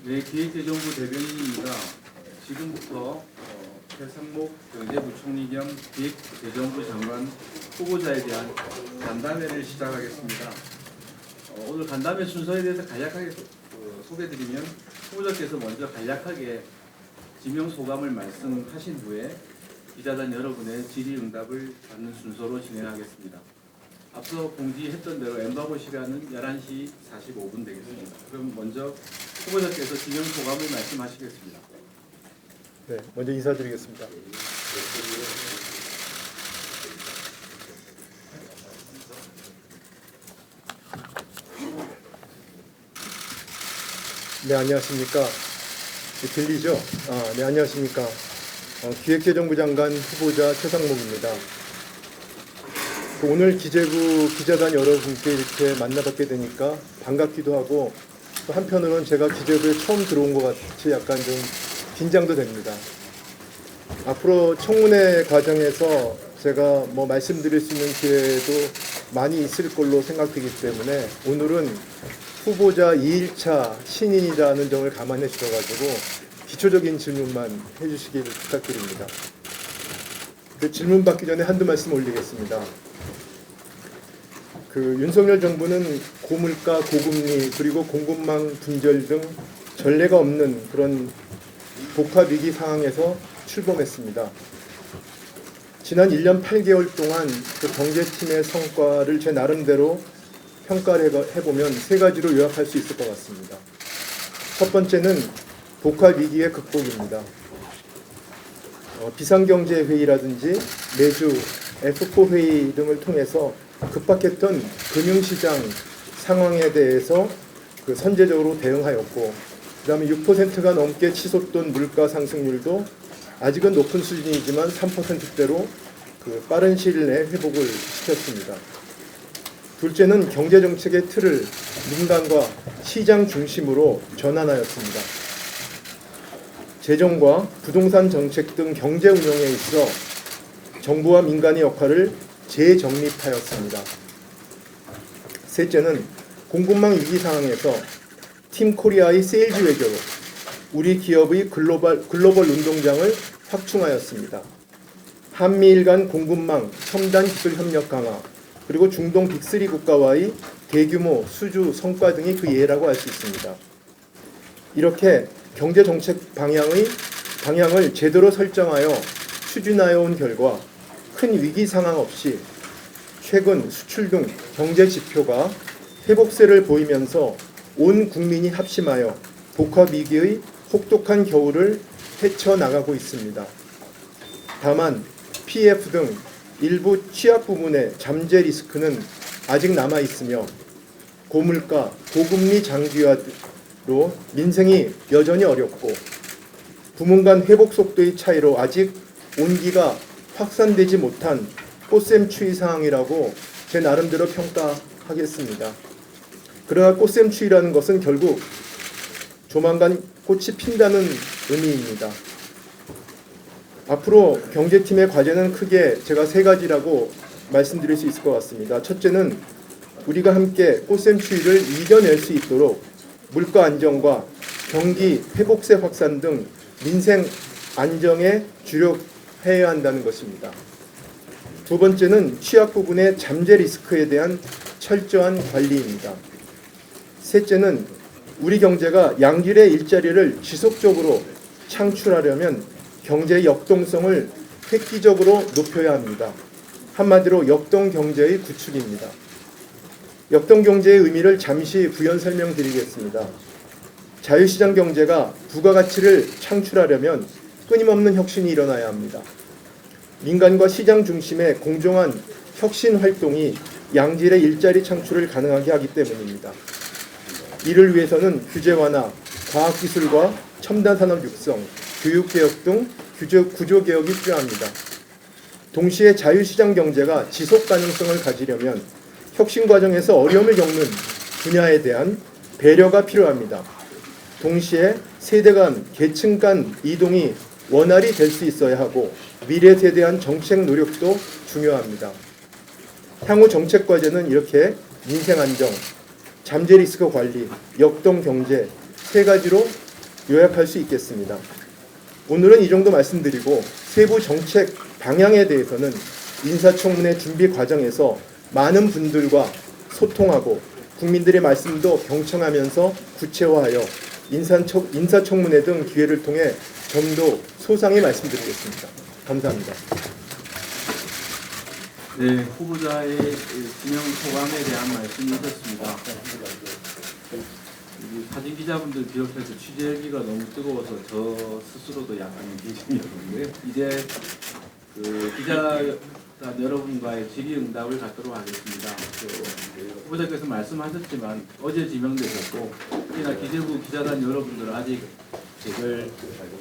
네, 기획재정부 대변인입니다. 지금부터 최상목 경제부총리 겸 기획재정부 장관 후보자에 대한 간담회를 시작하겠습니다. 오늘 간담회 순서에 대해서 간략하게 소개드리면 후보자께서 먼저 간략하게 지명 소감을 말씀하신 후에 기자단 여러분의 질의응답을 받는 순서로 진행하겠습니다. 앞서 공지했던 대로 엠바고 시간은 11시 45분 되겠습니다. 그럼 먼저 후보자께서 지명 소감을 말씀하시겠습니다. 네, 먼저 인사드리겠습니다. 네, 안녕하십니까. 들리죠? 네, 안녕하십니까. 기획재정부 장관 후보자 최상목입니다. 오늘 기재부 기자단 여러분께 이렇게 만나뵙게 되니까 반갑기도 하고, 또 한편으로는 제가 기재부에 처음 들어온 것 같이 약간 좀 긴장도 됩니다. 앞으로 청문회 과정에서 제가 말씀드릴 수 있는 기회도 많이 있을 걸로 생각되기 때문에 오늘은 후보자 2일차 신인이라는 점을 감안해 주셔가지고 기초적인 질문만 해주시길 부탁드립니다. 그 질문 받기 전에 한두 말씀 올리겠습니다. 윤석열 정부는 고물가, 고금리, 그리고 공급망 분절 등 전례가 없는 그런 복합 위기 상황에서 출범했습니다. 지난 1년 8개월 동안 그 경제팀의 성과를 제 나름대로 평가를 해보면 세 가지로 요약할 수 있을 것 같습니다. 첫 번째는 복합 위기의 극복입니다. 비상경제회의라든지 매주 F4 회의 등을 통해서 급박했던 금융시장 상황에 대해서 선제적으로 대응하였고, 그 다음에 6%가 넘게 치솟던 물가 상승률도 아직은 높은 수준이지만 3%대로 빠른 시일 내에 회복을 시켰습니다. 둘째는 경제정책의 틀을 민간과 시장 중심으로 전환하였습니다. 재정과 부동산 정책 등 경제 운영에 있어 정부와 민간의 역할을 재정립하였습니다. 셋째는 공급망 위기 상황에서 팀 코리아의 세일즈 외교로 우리 기업의 글로벌 운동장을 확충하였습니다. 한미일 간 공급망 첨단 기술 협력 강화, 그리고 중동 빅3 국가와의 대규모 수주 성과 등이 그 예라고 할 수 있습니다. 이렇게 경제 정책 방향을 제대로 설정하여 추진하여 온 결과 큰 위기 상황 없이 최근 수출 등 경제 지표가 회복세를 보이면서 온 국민이 합심하여 복합 위기의 혹독한 겨울을 헤쳐나가고 있습니다. 다만 PF 등 일부 취약 부문의 잠재 리스크는 아직 남아 있으며 고물가, 고금리 장기화로 민생이 여전히 어렵고 부문 간 회복 속도의 차이로 아직 온기가 확산되지 못한 꽃샘추위 상황이라고 제 나름대로 평가하겠습니다. 그러나 꽃샘추위라는 것은 결국 조만간 꽃이 핀다는 의미입니다. 앞으로 경제팀의 과제는 크게 제가 세 가지라고 말씀드릴 수 있을 것 같습니다. 첫째는 우리가 함께 꽃샘추위를 이겨낼 수 있도록 물가 안정과 경기 회복세 확산 등 민생 안정에 주력해야 한다는 것입니다. 두 번째는 취약 부분의 잠재 리스크에 대한 철저한 관리입니다. 셋째는 우리 경제가 양질의 일자리를 지속적으로 창출하려면 경제의 역동성을 획기적으로 높여야 합니다. 한마디로 역동 경제의 구축입니다. 역동 경제의 의미를 잠시 부연 설명드리겠습니다. 자유시장 경제가 부가가치를 창출하려면 끊임없는 혁신이 일어나야 합니다. 민간과 시장 중심의 공정한 혁신 활동이 양질의 일자리 창출을 가능하게 하기 때문입니다. 이를 위해서는 규제 완화, 과학기술과 첨단산업 육성, 교육개혁 등 구조개혁이 필요합니다. 동시에 자유시장 경제가 지속 가능성을 가지려면 혁신 과정에서 어려움을 겪는 분야에 대한 배려가 필요합니다. 동시에 세대 간, 계층 간 이동이 원활히 될 수 있어야 하고 미래 세대한 정책 노력도 중요합니다. 향후 정책 과제는 이렇게 민생 안정, 잠재 리스크 관리, 역동 경제 세 가지로 요약할 수 있겠습니다. 오늘은 이 정도 말씀드리고 세부 정책 방향에 대해서는 인사청문회 준비 과정에서 많은 분들과 소통하고 국민들의 말씀도 경청하면서 구체화하여 인사청문회 등 기회를 통해 좀 더 소상히 말씀드리겠습니다. 감사합니다. 네, 후보자의 지명 소감에 대한 말씀이셨습니다. 사진 기자분들 비롯해서 취재기가 너무 뜨거워서 저 스스로도 약간 긴장이 오는데요. 이제 기자단 여러분과의 질의응답을 갖도록 하겠습니다. 후보자께서 말씀하셨지만 어제 지명되셨고 특히나 기재부 기자단 여러분들은 아직 제걸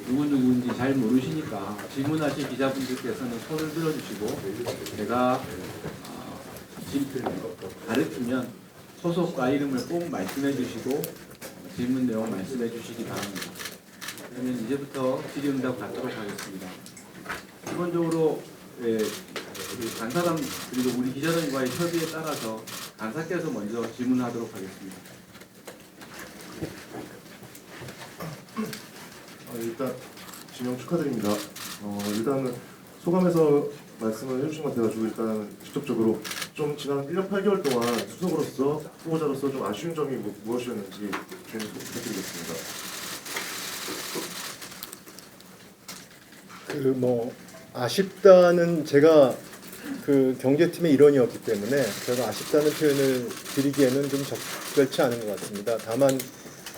누구인지 잘 모르시니까 질문하신 기자분들께서는 손을 들어주시고 제가 가르치면 소속과 이름을 꼭 말씀해 주시고 질문 내용 말씀해 주시기 바랍니다. 그러면 이제부터 질의응답 갖도록 하겠습니다. 기본적으로 간사단 그리고 우리 기자단과의 협의에 따라서 간사께서 먼저 질문하도록 하겠습니다. 일단 지명 축하드립니다. 일단은 소감에서 말씀을 해주신 것 같아가지고 일단 직접적으로 좀 지난 1년 8개월 동안 수석으로서 후보자로서 좀 아쉬운 점이 무엇이었는지 좀 부탁드리겠습니다. 아쉽다는 제가 경제팀의 일원이었기 때문에 제가 아쉽다는 표현을 드리기에는 좀 적절치 않은 것 같습니다. 다만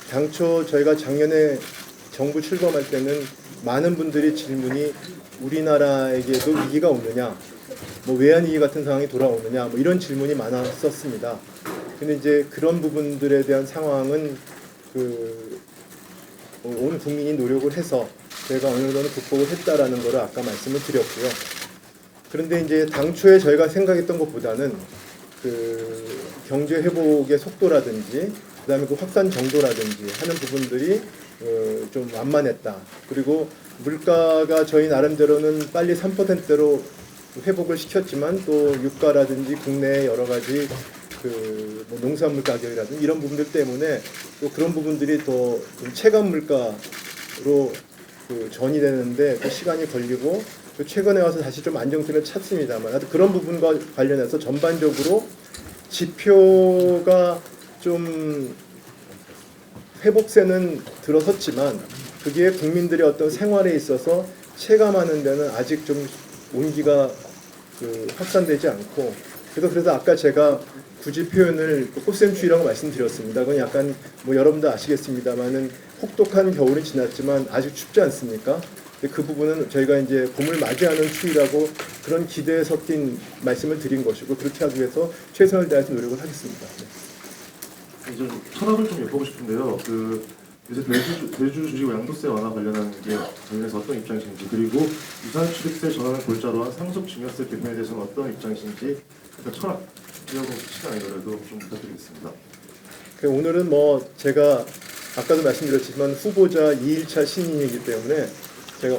당초 저희가 작년에 정부 출범할 때는 많은 분들이 질문이 우리나라에게도 위기가 오느냐, 외환위기 같은 상황이 돌아오느냐, 이런 질문이 많았었습니다. 근데 이제 그런 부분들에 대한 상황은 온 국민이 노력을 해서 저희가 어느 정도 극복을 했다라는 것을 아까 말씀을 드렸고요. 그런데 이제 당초에 저희가 생각했던 것보다는 경제 회복의 속도라든지 그다음에 확산 정도라든지 하는 부분들이 좀 완만했다. 그리고 물가가 저희 나름대로는 빨리 3%대로 회복을 시켰지만 또 유가라든지 국내 여러 가지 농산물 가격이라든지 이런 부분들 때문에 또 그런 부분들이 더 좀 체감 물가로 전이 되는데 그 시간이 걸리고 또 최근에 와서 다시 좀 안정세를 찾습니다만 하여튼 그런 부분과 관련해서 전반적으로 지표가 좀 회복세는 들어섰지만 그게 국민들의 어떤 생활에 있어서 체감하는 데는 아직 좀 온기가 확산되지 않고 그래서 아까 제가 굳이 표현을 꽃샘추위라고 말씀드렸습니다. 그건 약간 여러분도 아시겠습니다만은 혹독한 겨울이 지났지만 아직 춥지 않습니까? 그 부분은 저희가 이제 봄을 맞이하는 추위라고 그런 기대에 섞인 말씀을 드린 것이고 그렇게 하기 위해서 최선을 다해서 노력을 하겠습니다. 좀 철학을 좀 여쭤보고 싶은데요. 요새 대주 주식 양도세 완화 관련해서 어떤 입장이신지 그리고 유산취득세 전환을 골자로 한 상속증여세 개편에 대해서는 어떤 입장이신지 일단 철학 이하고 시간 아니더라도 좀 부탁드리겠습니다. 오늘은 제가 아까도 말씀드렸지만 후보자 2일차 신인이기 때문에 제가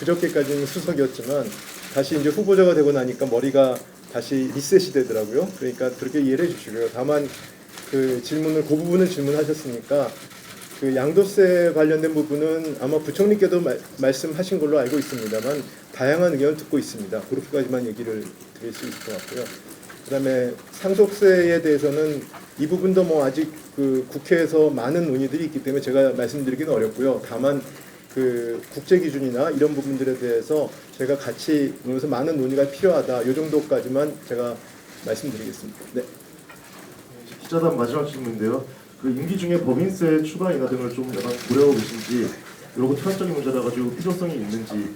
그저께까지는 수석이었지만 다시 이제 후보자가 되고 나니까 머리가 다시 리셋이 되더라고요. 그러니까 그렇게 이해를 해주시고요. 다만 그 부분을 질문하셨으니까 양도세 관련된 부분은 아마 부총리께도 말씀하신 걸로 알고 있습니다만 다양한 의견을 듣고 있습니다. 그렇게까지만 얘기를 드릴 수 있을 것 같고요. 그다음에 상속세에 대해서는 이 부분도 아직 국회에서 많은 논의들이 있기 때문에 제가 말씀드리기는 어렵고요. 다만 국제 기준이나 이런 부분들에 대해서 제가 같이 보면서 많은 논의가 필요하다. 이 정도까지만 제가 말씀드리겠습니다. 네. 기자단 마지막 질문인데요. 임기 중에 법인세 추가 인하 등을 좀 약간 고려하고 계신지 이런 철학적인 문제라 가지고 필요성이 있는지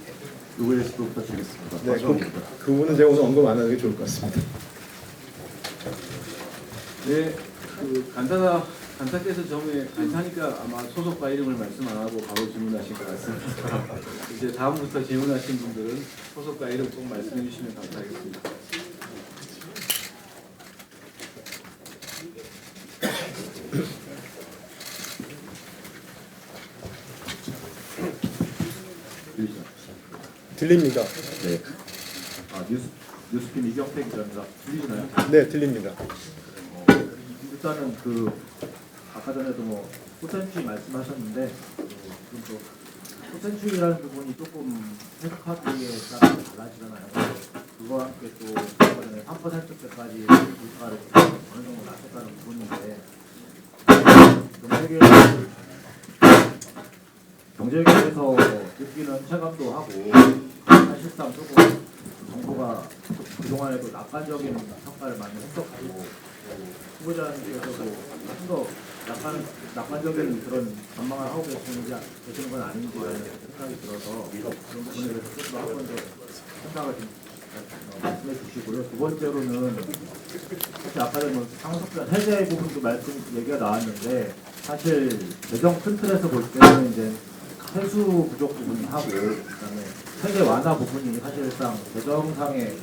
이거에 대해서도 부탁드리겠습니다. 네, 마지막입니다. 그 부분은 제가 오늘 언급 안 하는 게 좋을 것 같습니다. 네, 간사께서 처음에 간사니까 아마 소속과 이름을 말씀 안 하고 바로 질문하신 것 같습니다. 이제 다음부터 질문하신 분들은 소속과 이름 꼭 말씀해 주시면 감사하겠습니다. 들립니다. 네. 뉴스핀 이경태 기자입니다. 들리시나요? 네, 들립니다. 일단은 아까 전에도 포센추이 말씀하셨는데 지금 또 포센추이라는 부분이 조금 해석하기에 따라 달라지잖아요. 그거와 함께 또 아까 전에 3%대까지 물가를 어느 정도 낮췄다는 부분인데 경제계에서 느끼는 체감도 하고 사실상 조금 정부가 그동안에도 낙관적인 평가를 많이 했었고 후보자님께서도 좀 더 약간 낙관적인 그런 전망을 하고 계시는 건 아닌지라는 생각이 들어서 그런 부분에 대해서 좀 더 한 번 더 생각을 좀 말씀해 주시고요. 두 번째로는 사실 아까 전에 뭐 상속자 세제 부분도 얘기가 나왔는데 사실 재정 큰 틀에서 볼 때는 이제 세수 부족 부분하고 그다음에 세제 완화 부분이 사실상 재정상의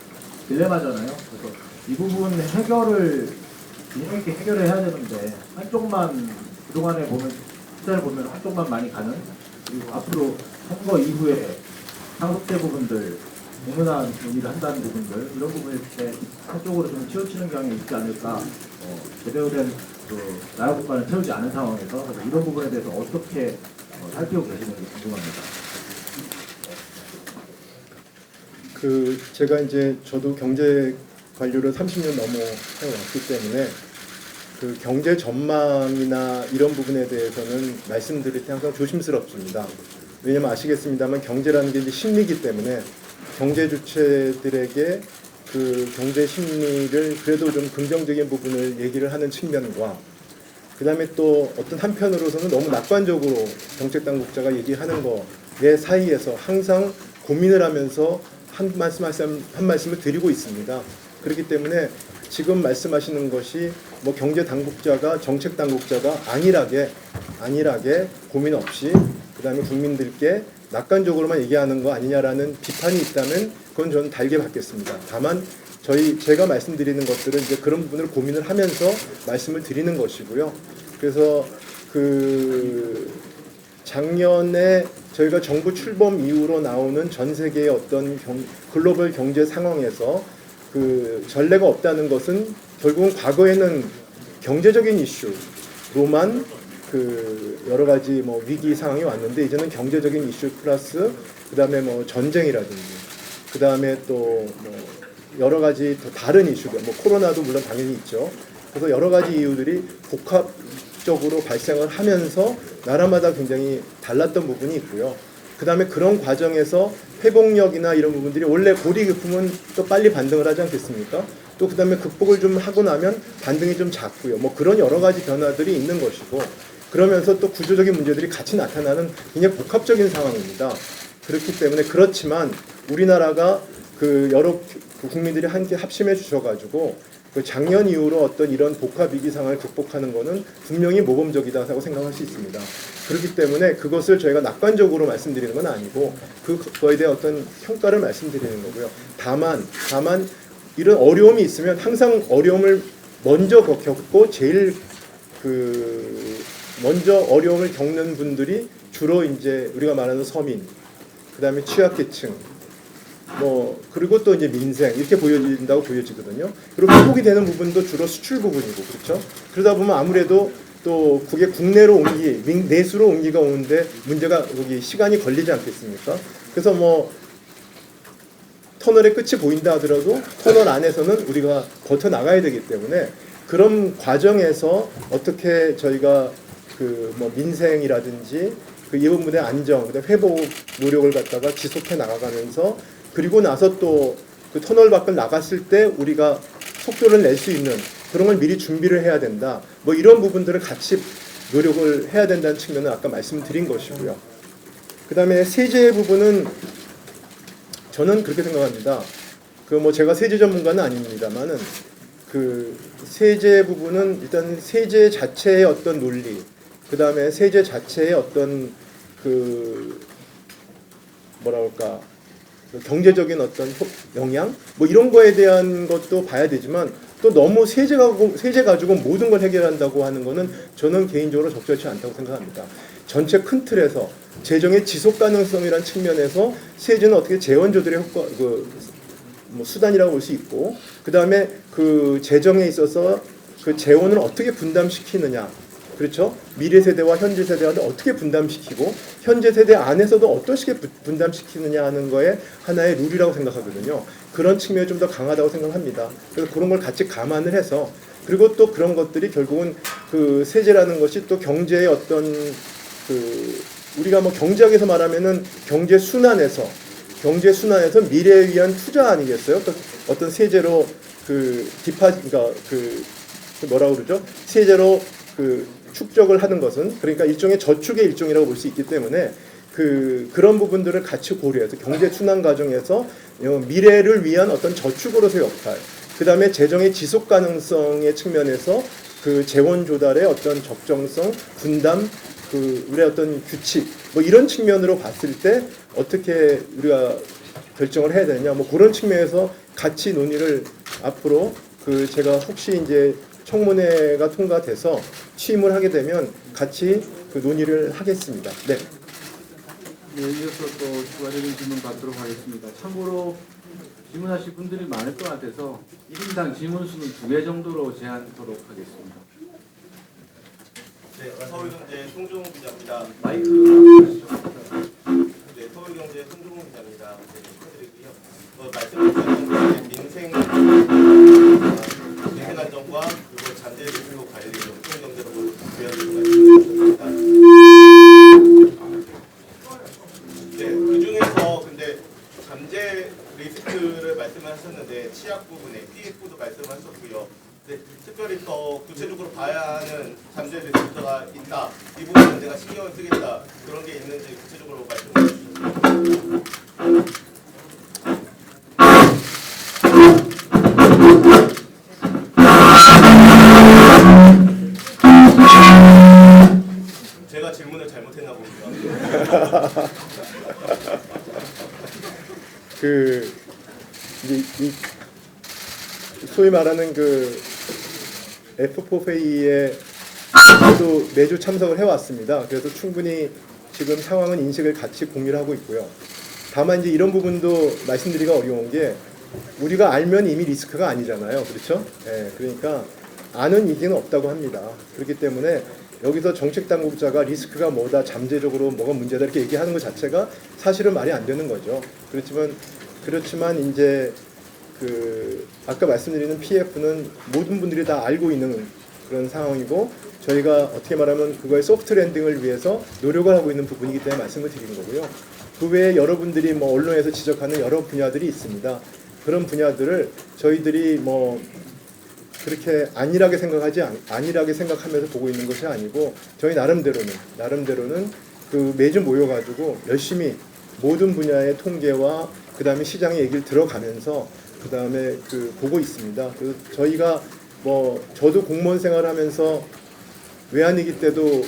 딜레마잖아요. 그래서 이 부분 해결을 균형 있게 해결해야 되는데 한쪽만 그동안에 보면 숫자를 보면 한쪽만 많이 가는 그리고 앞으로 선거 이후에 상속세 부분들 공론화 논의를 한다는 부분들 이런 부분일 때 한쪽으로 좀 치우치는 경향이 있지 않을까 제대로 된 나라 국가를 채우지 않은 상황에서 그래서 이런 부분에 대해서 어떻게 살피고 계시는지 궁금합니다. 제가 이제 저도 경제 관료를 30년 넘어 해왔기 때문에 그 경제 전망이나 이런 부분에 대해서는 말씀드릴 때 항상 조심스럽습니다. 왜냐면 아시겠습니다만 경제라는 게 이제 심리이기 때문에 경제 주체들에게 그 경제 심리를 그래도 좀 긍정적인 부분을 얘기를 하는 측면과 그 다음에 또 어떤 한편으로서는 너무 낙관적으로 정책 당국자가 얘기하는 거의 사이에서 항상 고민을 하면서 한 말씀을 드리고 있습니다. 그렇기 때문에 지금 말씀하시는 것이 뭐 경제 당국자가 정책 당국자가 안일하게 고민 없이 그 다음에 국민들께 낙관적으로만 얘기하는 거 아니냐라는 비판이 있다면 그건 저는 달게 받겠습니다. 다만 제가 말씀드리는 것들은 이제 그런 부분을 고민을 하면서 말씀을 드리는 것이고요. 그래서 작년에 저희가 정부 출범 이후로 나오는 전 세계의 어떤 글로벌 경제 상황에서 전례가 없다는 것은 결국은 과거에는 경제적인 이슈로만 여러 가지 뭐 위기 상황이 왔는데 이제는 경제적인 이슈 플러스 그다음에 뭐 전쟁이라든지 그다음에 또 뭐 여러 가지 더 다른 이슈들 뭐 코로나도 물론 당연히 있죠. 그래서 여러 가지 이유들이 복합적으로 발생을 하면서 나라마다 굉장히 달랐던 부분이 있고요. 그다음에 그런 과정에서 회복력이나 이런 부분들이 원래 골이 깊으면 또 빨리 반등을 하지 않겠습니까? 또 그다음에 극복을 좀 하고 나면 반등이 좀 작고요. 뭐 그런 여러 가지 변화들이 있는 것이고 그러면서 또 구조적인 문제들이 같이 나타나는 굉장히 복합적인 상황입니다. 그렇기 때문에 그렇지만 우리나라가 여러 국민들이 함께 합심해 주셔가지고 작년 이후로 어떤 이런 복합 위기 상황을 극복하는 것은 분명히 모범적이다고 생각할 수 있습니다. 그렇기 때문에 그것을 저희가 낙관적으로 말씀드리는 건 아니고 그거에 대한 어떤 평가를 말씀드리는 거고요. 다만 이런 어려움이 있으면 항상 어려움을 먼저 겪고 제일 먼저 어려움을 겪는 분들이 주로 이제 우리가 말하는 서민, 그다음에 취약계층, 그리고 또 이제 민생 이렇게 보여진다고 보여지거든요. 그리고 회복이 되는 부분도 주로 수출 부분이고 그렇죠. 그러다 보면 아무래도 또 그게 국내로 내수로 옮기가 오는데 문제가 여기 시간이 걸리지 않겠습니까? 그래서 뭐 터널의 끝이 보인다 하더라도 터널 안에서는 우리가 버텨 나가야 되기 때문에 그런 과정에서 어떻게 저희가 뭐 민생이라든지 이 부분의 안정, 회복 노력을 갖다가 지속해 나가가면서 그리고 나서 또 그 터널 밖을 나갔을 때 우리가 속도를 낼 수 있는 그런 걸 미리 준비를 해야 된다. 뭐 이런 부분들을 같이 노력을 해야 된다는 측면은 아까 말씀드린 것이고요. 그 다음에 세제 부분은 저는 그렇게 생각합니다. 뭐 제가 세제 전문가는 아닙니다만은 세제 부분은 일단 세제 자체의 어떤 논리, 그 다음에 세제 자체의 어떤 경제적인 어떤 영향 뭐 이런 거에 대한 것도 봐야 되지만 또 너무 세제 가지고 모든 걸 해결한다고 하는 거는 저는 개인적으로 적절치 않다고 생각합니다. 전체 큰 틀에서 재정의 지속 가능성이라는 측면에서 세제는 어떻게 재원 조달의 효과 뭐 수단이라고 볼 수 있고 그 다음에 재정에 있어서 재원을 어떻게 분담시키느냐 그렇죠? 미래 세대와 현재 세대와 어떻게 분담시키고 현재 세대 안에서도 어떻게 분담시키느냐 하는 거에 하나의 룰이라고 생각하거든요. 그런 측면이 좀 더 강하다고 생각합니다. 그래서 그런 걸 같이 감안을 해서 그리고 또 그런 것들이 결국은 그 세제라는 것이 또 경제의 어떤 그 우리가 뭐 경제학에서 말하면은 경제 순환에서 미래에 위한 투자 아니겠어요? 또 어떤 세제로 그러니까 그 뭐라 그러죠? 세제로 그 축적을 하는 것은 그러니까 일종의 저축의 일종이라고 볼 수 있기 때문에 그런 부분들을 같이 고려해서 경제 순환 과정에서 미래를 위한 어떤 저축으로서의 역할, 그 다음에 재정의 지속 가능성의 측면에서 그 재원 조달의 어떤 적정성, 분담, 우리의 어떤 규칙, 뭐 이런 측면으로 봤을 때 어떻게 우리가 결정을 해야 되냐, 뭐 그런 측면에서 같이 논의를 앞으로 제가 혹시 이제 청문회가 통과돼서 취임을 하게 되면 같이 그 논의를 하겠습니다. 네. 네, 이어서 또 추가적인 질문 받도록 하겠습니다. 참고로 질문하실 분들이 많을 것 같아서 1인당 질문 수는 2개 정도로 제한하도록 하겠습니다. 네, 서울경제 송종훈 기자입니다. 마이크 네, 서울경제 송종훈 기자입니다. 네, 축하드리고요. 말씀하신 민생 안정과 그리고 잔재 리스크 관리, 서울경제로 주의하는 말씀드렸습니다. 네, 그 중에서 근데 잠재 리스크를 말씀을 하셨는데 치약 부분에 PF도 말씀하셨고요. 네, 특별히 더 구체적으로 봐야 하는 잠재 리스크가 있다. 이 부분은 내가 신경을 쓰겠다. 그런 게 있는지 구체적으로 말씀해 주시죠. 제가 질문을 잘못했나 봅니다. 이제 소위 말하는 F4 회의에 저도 매주 참석을 해왔습니다. 그래서 충분히 지금 상황은 인식을 같이 공유를 하고 있고요. 다만 이제 이런 부분도 말씀드리기가 어려운 게 우리가 알면 이미 리스크가 아니잖아요. 그렇죠? 네, 그러니까 아는 이기는 없다고 합니다. 그렇기 때문에 여기서 정책당국자가 리스크가 뭐다, 잠재적으로 뭐가 문제다 이렇게 얘기하는 것 자체가 사실은 말이 안 되는 거죠. 그렇지만 이제 아까 말씀드리는 PF는 모든 분들이 다 알고 있는 그런 상황이고 저희가 어떻게 말하면 그거의 소프트 랜딩을 위해서 노력을 하고 있는 부분이기 때문에 말씀을 드리는 거고요. 그 외에 여러분들이 뭐 언론에서 지적하는 여러 분야들이 있습니다. 그런 분야들을 저희들이 뭐 그렇게 안일하게 생각하면서 보고 있는 것이 아니고 저희 나름대로는 매주 모여가지고 열심히 모든 분야의 통계와 그 다음에 시장의 얘기를 들어가면서 그 다음에 보고 있습니다. 그래서 저희가 뭐 저도 공무원 생활하면서 외환위기 때도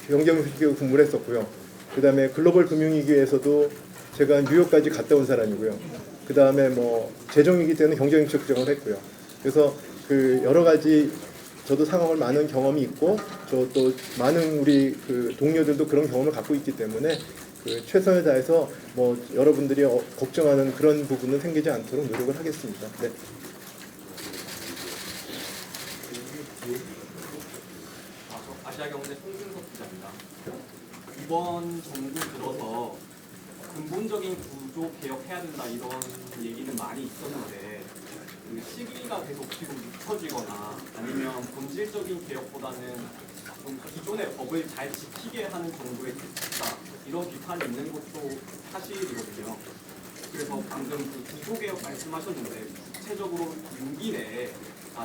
경제기구 근무를 했었고요. 그 다음에 글로벌 금융위기에서도 제가 뉴욕까지 갔다 온 사람이고요. 그 다음에 뭐 재정위기 때는 경제정책 국장을 했고요. 그래서 여러 가지 저도 상황을 많은 경험이 있고 저 또 많은 우리 동료들도 그런 경험을 갖고 있기 때문에 최선을 다해서 뭐 여러분들이 걱정하는 그런 부분은 생기지 않도록 노력을 하겠습니다. 네. 아시아경제 송준석 기자입니다. 이번 정부 들어서 근본적인 구조 개혁해야 된다 이런 얘기는 많이 있었는데 시기가 계속 지금 늦춰지거나 아니면 본질적인 개혁보다는 좀 기존의 법을 잘 지키게 하는 정도의 특수다 이런 비판이 있는 것도 사실이거든요. 그래서 방금 구조개혁 말씀하셨는데 구체적으로 임기 내에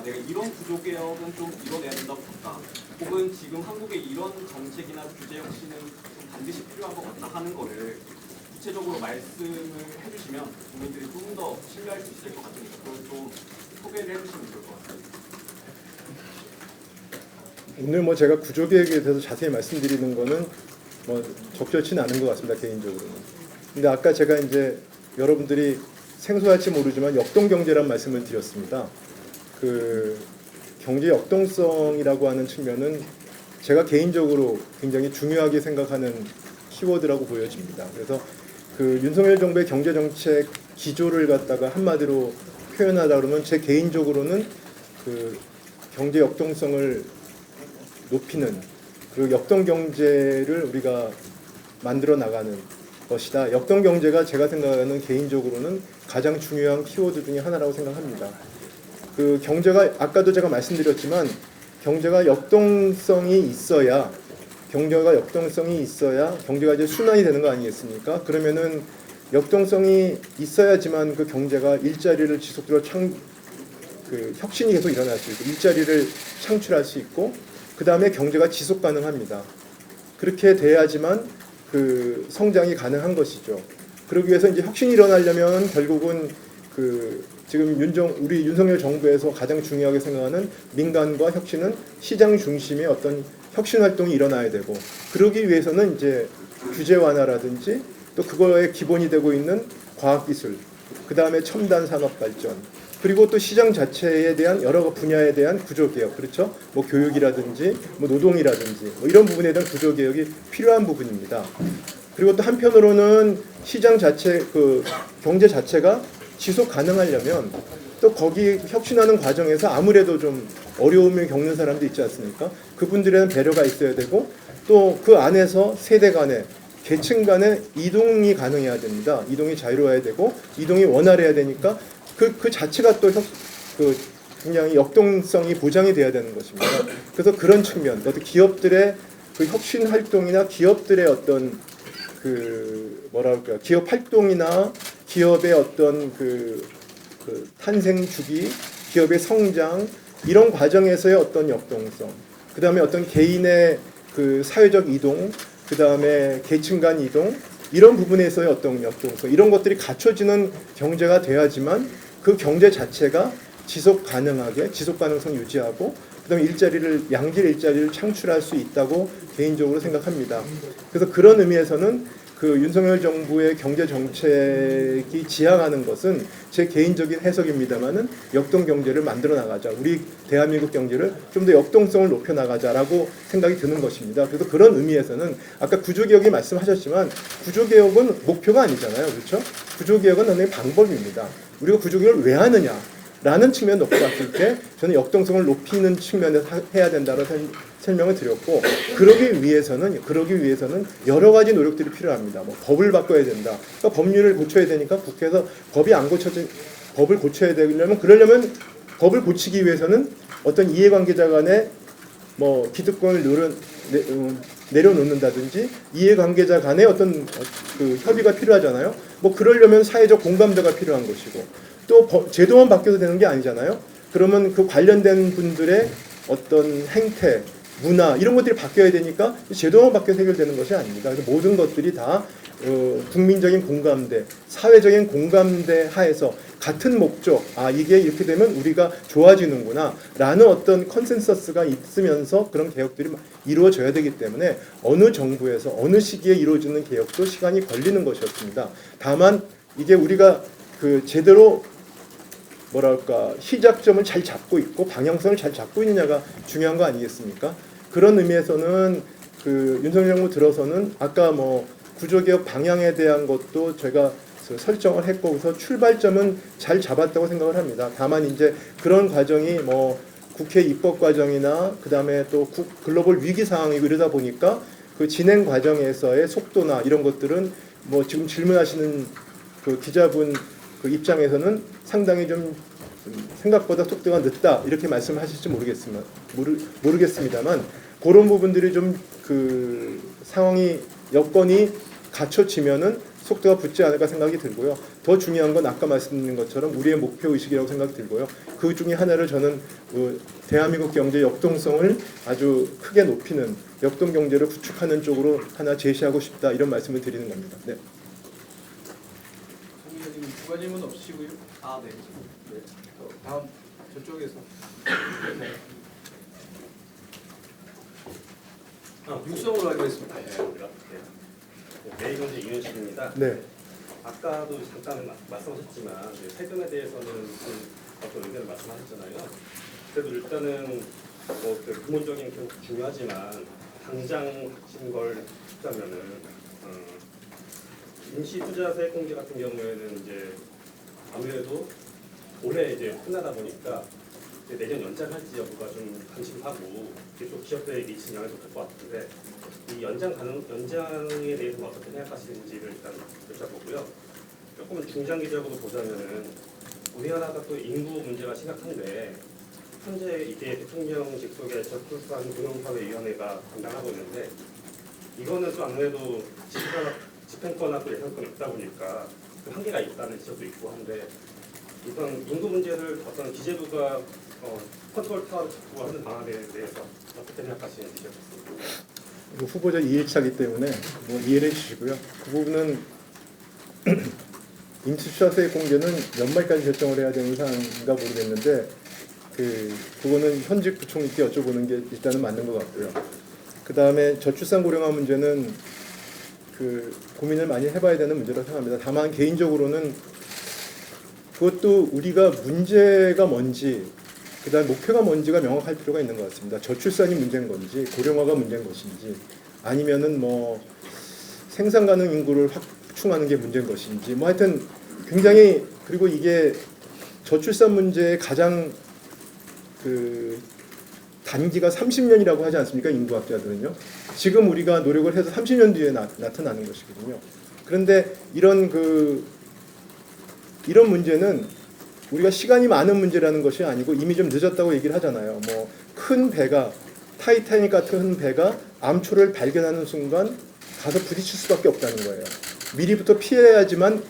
내가 이런 구조개혁은 좀 이뤄내야 된다고 봤다. 혹은 지금 한국에 이런 정책이나 규제 혁신은 좀 반드시 필요한 것 같다 하는 거를 구체적으로 말씀을 해주시면 국민들이 좀 더 신뢰할 수 있을 것 같으니까 그걸 좀 소개를 해주시면 좋을 것 같습니다. 오늘 뭐 제가 구조개혁에 대해서 자세히 말씀드리는 거는 뭐 적절치는 않은 것 같습니다, 개인적으로는. 근데 아까 제가 이제 여러분들이 생소할지 모르지만 역동경제란 말씀을 드렸습니다. 경제 역동성이라고 하는 측면은 제가 개인적으로 굉장히 중요하게 생각하는 키워드라고 보여집니다. 그래서 윤석열 정부의 경제정책 기조를 갖다가 한마디로 표현하다 그러면 제 개인적으로는 경제 역동성을 높이는 그리고 역동 경제를 우리가 만들어 나가는 것이다. 역동 경제가 제가 생각하는 개인적으로는 가장 중요한 키워드 중에 하나라고 생각합니다. 그 경제가 아까도 제가 말씀드렸지만 경제가 역동성이 있어야 경제가 이제 순환이 되는 거 아니겠습니까? 그러면은 역동성이 있어야지만 그 경제가 일자리를 지속적으로 혁신이 계속 일어날 수 있고 일자리를 창출할 수 있고 그 다음에 경제가 지속 가능합니다. 그렇게 돼야지만 그 성장이 가능한 것이죠. 그러기 위해서 이제 혁신이 일어나려면 결국은 지금 우리 윤석열 정부에서 가장 중요하게 생각하는 민간과 혁신은 시장 중심의 어떤 혁신 활동이 일어나야 되고 그러기 위해서는 이제 규제 완화라든지 또 그거에 기본이 되고 있는 과학기술, 그 다음에 첨단 산업 발전, 그리고 또 시장 자체에 대한 여러 분야에 대한 구조 개혁, 그렇죠? 뭐 교육이라든지 뭐 노동이라든지 뭐 이런 부분에 대한 구조 개혁이 필요한 부분입니다. 그리고 또 한편으로는 시장 자체 경제 자체가 지속 가능하려면 또 거기 혁신하는 과정에서 아무래도 좀 어려움을 겪는 사람도 있지 않습니까? 그분들에는 배려가 있어야 되고 또 그 안에서 세대 간의 계층 간의 이동이 가능해야 됩니다. 이동이 자유로워야 되고 이동이 원활해야 되니까 그 자체가 또 굉장히 역동성이 보장이 돼야 되는 것입니다. 그래서 그런 측면, 어떤 기업들의 그 혁신 활동이나 기업들의 어떤 기업 활동이나 기업의 어떤 탄생 주기, 기업의 성장 이런 과정에서의 어떤 역동성, 그 다음에 어떤 개인의 사회적 이동, 그 다음에 계층 간 이동 이런 부분에서의 어떤 역동성 이런 것들이 갖춰지는 경제가 돼야지만 그 경제 자체가 지속 가능성 유지하고 그다음에 양질 일자리를 창출할 수 있다고 개인적으로 생각합니다. 그래서 그런 의미에서는 윤석열 정부의 경제 정책이 지향하는 것은 제 개인적인 해석입니다만은 역동 경제를 만들어 나가자, 우리 대한민국 경제를 좀 더 역동성을 높여 나가자라고 생각이 드는 것입니다. 그래서 그런 의미에서는 아까 구조개혁이 말씀하셨지만 구조개혁은 목표가 아니잖아요, 그렇죠? 구조개혁은 하나의 방법입니다. 우리가 구조개혁을 왜 하느냐라는 측면 놓고 봤을 때 저는 역동성을 높이는 측면에서 해야 된다고 설명을 드렸고 그러기 위해서는 여러 가지 노력들이 필요합니다. 뭐 법을 바꿔야 된다. 그러니까 법률을 고쳐야 되니까 국회에서 법을 고쳐야 되려면 법을 고치기 위해서는 어떤 이해관계자 간의 뭐 기득권을 내려놓는다든지 이해관계자 간의 어떤 협의가 필요하잖아요. 뭐 그러려면 사회적 공감대가 필요한 것이고 또 제도만 바뀌어도 되는 게 아니잖아요. 그러면 그 관련된 분들의 어떤 행태, 문화 이런 것들이 바뀌어야 되니까 제도만 바뀌어서 해결되는 것이 아닙니다. 그래서 모든 것들이 다 국민적인 공감대, 사회적인 공감대 하에서 같은 목적, 이게 이렇게 되면 우리가 좋아지는구나 라는 어떤 컨센서스가 있으면서 그런 개혁들이 이루어져야 되기 때문에 어느 정부에서 어느 시기에 이루어지는 개혁도 시간이 걸리는 것이었습니다. 다만 이게 우리가 제대로 시작점을 잘 잡고 있고 방향성을 잘 잡고 있느냐가 중요한 거 아니겠습니까? 그런 의미에서는 윤석열 정부 들어서는 아까 뭐 구조개혁 방향에 대한 것도 제가 설정을 했고 그래서 출발점은 잘 잡았다고 생각을 합니다. 다만 이제 그런 과정이 뭐 국회 입법 과정이나 그다음에 또 글로벌 위기 상황이고 이러다 보니까 그 진행 과정에서의 속도나 이런 것들은 뭐 지금 질문하시는 기자분 입장에서는 상당히 좀 생각보다 속도가 늦다 이렇게 말씀하실지 모르겠습니다만 그런 부분들이 좀 상황이 여건이 갖춰지면은 속도가 붙지 않을까 생각이 들고요. 더 중요한 건 아까 말씀드린 것처럼 우리의 목표 의식이라고 생각이 들고요. 그 중에 하나를 저는 대한민국 경제 역동성을 아주 크게 높이는 역동 경제를 구축하는 쪽으로 하나 제시하고 싶다 이런 말씀을 드리는 겁니다. 네. 송 기자님 추가 질문 없으시고요. 네. 네. 다음 저쪽에서. 네. 육성으로 하겠습니다. 매일경제 이윤식입니다. 네. 아까도 잠깐 말씀하셨지만 세금에 대해서는 좀 어떤 의견을 말씀하셨잖아요. 그래도 일단은 뭐 근본적인 게 중요하지만 당장 닥친 걸 싶다면은 임시 투자 세액 공개 같은 경우에는 이제 아무래도 올해 이제 끝나다 보니까 내년 연장할지 여부가 좀 관심하고 이게 또 기업들에 미치는 영향이 좀 클 것 같은데 이 연장에 대해서 어떻게 생각하시는지를 일단 여쭤보고요. 조금은 중장기적으로 보자면은 우리나라가 또 인구 문제가 심각한데 현재 이게 대통령직 속에 저출산 금융사회위원회가 담당하고 있는데 이거는 또 아무래도 집행권하고 또 예산권이 없다 보니까 그 한계가 있다는 지적도 있고 한데 이런 인구 문제를 어떤 기재부가 컨트롤 타워를 잡고 하는 방안에 대해서 어떻게 생각하시는지 여쭙습니다. 이거 후보자 2일차기 때문에 뭐 이해를 해주시고요. 그 부분은 인투자세 공개는 연말까지 결정을 해야 되는 사항인가 모르겠는데 그거는 현직 부총리께 여쭤보는 게 일단은 맞는 것 같고요. 그 다음에 저출산 고령화 문제는 고민을 많이 해봐야 되는 문제라고 생각합니다. 다만 개인적으로는 그것도 우리가 문제가 뭔지 그다음 목표가 뭔지가 명확할 필요가 있는 것 같습니다. 저출산이 문제인 건지 고령화가 문제인 것인지 아니면은 뭐 생산 가능 인구를 확충하는 게 문제인 것인지 뭐 하여튼 굉장히 그리고 이게 저출산 문제의 가장 단기가 30년이라고 하지 않습니까? 인구학자들은요. 지금 우리가 노력을 해서 30년 뒤에 나타나는 것이거든요. 그런데 이런 문제는 우리가 시간이 많은 문제라는 것이 아니고 이미 좀 늦었다고 얘기를 하잖아요. 뭐 큰 배가 타이타닉 같은 배가 암초를 발견하는 순간 가서 부딪힐 수밖에 없다는 거예요. 미리부터 피해야지만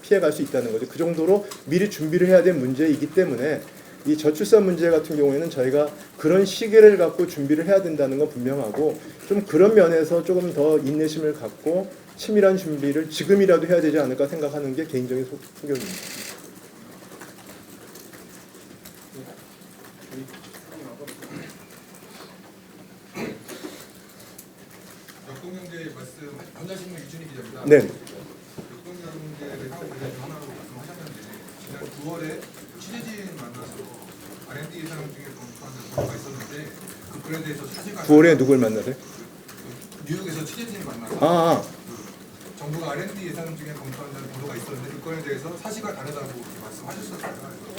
피해갈 수 있다는 거죠. 그 정도로 미리 준비를 해야 될 문제이기 때문에 이 저출산 문제 같은 경우에는 저희가 그런 시기를 갖고 준비를 해야 된다는 건 분명하고 좀 그런 면에서 조금 더 인내심을 갖고 치밀한 준비를 지금이라도 해야 되지 않을까 생각하는 게 개인적인 소견입니다. 역동경제 말씀 전자신문 유준희 기자입니다. 네. 역동경제를 하고 관련 하나로 말씀하셨는데 지난 9월에 취재진 만나서 R&D 예산 중에 검토하는 보고가 있었는데 그 글에 대해서 사실과 9월에 누굴 만나세요? 뉴욕에서 취재진을 만나서 정부가 R&D 예산 중에 검토한다는 보도가 있었는데 그 건에 대해서 사실과 다르다고 말씀하셨었어요.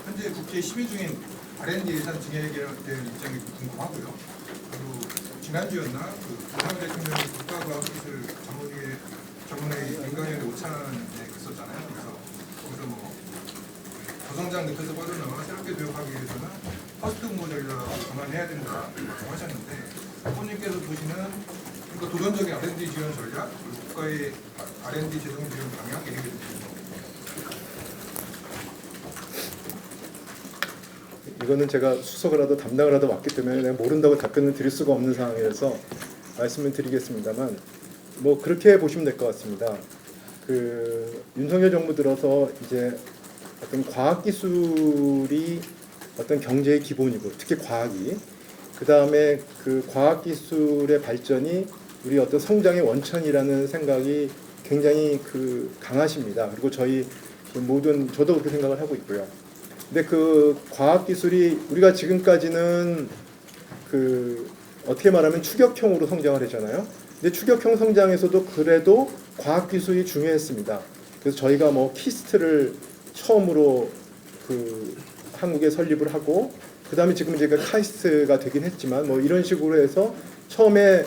현재 국회 심의 중인 R&D 예산 증액에 대한 입장이 좀 궁금하고요. 그리고 지난주였나 노무현 대통령이 국가과학기술 전문회의 민간위원회 오찬에 있었잖아요. 그래서 거기서 뭐 저성장 늪에서 빠져나와 새롭게 도약하기 위해서는 퍼스트 모버 전략을 전환해야 된다고 말씀하셨는데 후보님께서 보시는 그러니까 도전적인 R&D 지원 전략 그리고 국가의 R&D 재정 지원 방향 얘기해 주시죠. 이거는 제가 수석을 하도 담당을 하도 왔기 때문에 내가 모른다고 답변을 드릴 수가 없는 상황이라서 말씀을 드리겠습니다만 뭐 그렇게 보시면 될 것 같습니다. 윤석열 정부 들어서 이제 어떤 과학기술이 어떤 경제의 기본이고 특히 과학이 그 다음에 그 과학기술의 발전이 우리 어떤 성장의 원천이라는 생각이 굉장히 강하십니다. 그리고 저희 모든 저도 그렇게 생각을 하고 있고요. 근데 그 과학기술이 우리가 지금까지는 어떻게 말하면 추격형으로 성장을 했잖아요. 근데 추격형 성장에서도 그래도 과학기술이 중요했습니다. 그래서 저희가 뭐 키스트를 처음으로 한국에 설립을 하고 그 다음에 지금 이제 카이스트가 되긴 했지만 뭐 이런 식으로 해서 처음에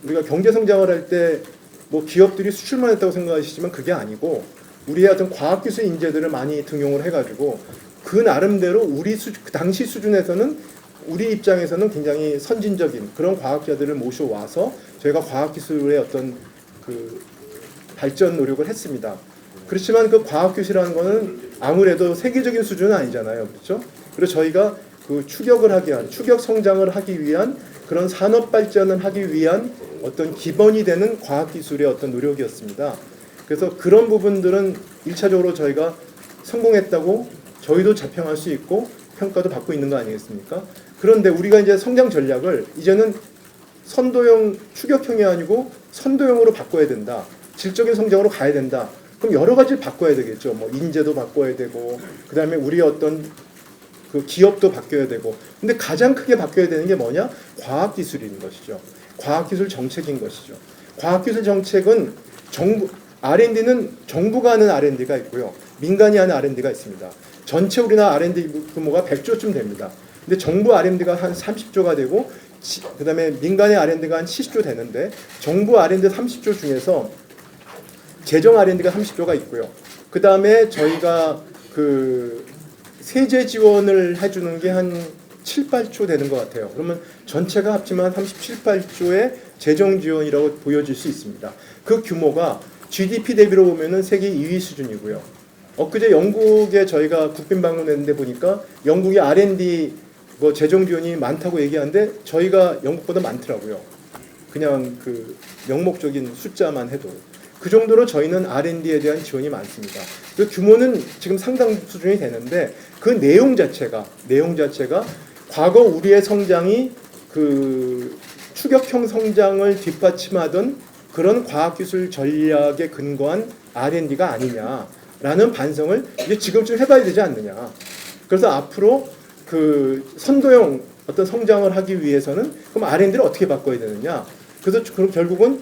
우리가 경제 성장을 할 때 뭐 기업들이 수출만 했다고 생각하시지만 그게 아니고 우리의 어떤 과학기술 인재들을 많이 등용을 해가지고 그 나름대로 그 당시 수준에서는 우리 입장에서는 굉장히 선진적인 그런 과학자들을 모셔와서 저희가 과학기술의 어떤 발전 노력을 했습니다. 그렇지만 그 과학기술이라는 거는 아무래도 세계적인 수준은 아니잖아요. 그렇죠? 그래서 저희가 추격을 하기 위한, 추격 성장을 하기 위한 그런 산업 발전을 하기 위한 어떤 기본이 되는 과학기술의 어떤 노력이었습니다. 그래서 그런 부분들은 1차적으로 저희가 성공했다고 저희도 자평할 수 있고 평가도 받고 있는 거 아니겠습니까? 그런데 우리가 이제 성장 전략을 이제는 선도형, 추격형이 아니고 선도형으로 바꿔야 된다. 질적인 성장으로 가야 된다. 그럼 여러 가지를 바꿔야 되겠죠. 뭐 인재도 바꿔야 되고 그다음에 우리 어떤 기업도 바뀌어야 되고 근데 가장 크게 바뀌어야 되는 게 뭐냐? 과학기술인 것이죠. 과학기술 정책인 것이죠. 과학기술 정책은 R&D는 정부가 하는 R&D가 있고요. 민간이 하는 R&D가 있습니다. 전체 우리나라 R&D 규모가 100조쯤 됩니다. 근데 정부 R&D가 한 30조가 되고 그다음에 민간의 R&D가 한 70조 되는데 정부 R&D 30조 중에서 재정 R&D가 30조가 있고요. 그다음에 저희가 그 세제 지원을 해주는 게 한 7, 8조 되는 것 같아요. 그러면 전체가 합치면 37, 8조의 재정 지원이라고 보여질 수 있습니다. 그 규모가 GDP 대비로 보면은 세계 2위 수준이고요. 엊그제 영국에 저희가 국빈 방문했는데 보니까 영국이 R&D 뭐 재정 지원이 많다고 얘기하는데 저희가 영국보다 많더라고요. 그냥 그 명목적인 숫자만 해도. 그 정도로 저희는 R&D에 대한 지원이 많습니다. 그 규모는 지금 상당 수준이 되는데 그 내용 자체가 과거 우리의 성장이 그 추격형 성장을 뒷받침하던 그런 과학기술 전략에 근거한 R&D가 아니냐라는 반성을 이제 지금쯤 해봐야 되지 않느냐. 그래서 앞으로 그 선도형 어떤 성장을 하기 위해서는 그럼 R&D를 어떻게 바꿔야 되느냐. 그래서 그럼 결국은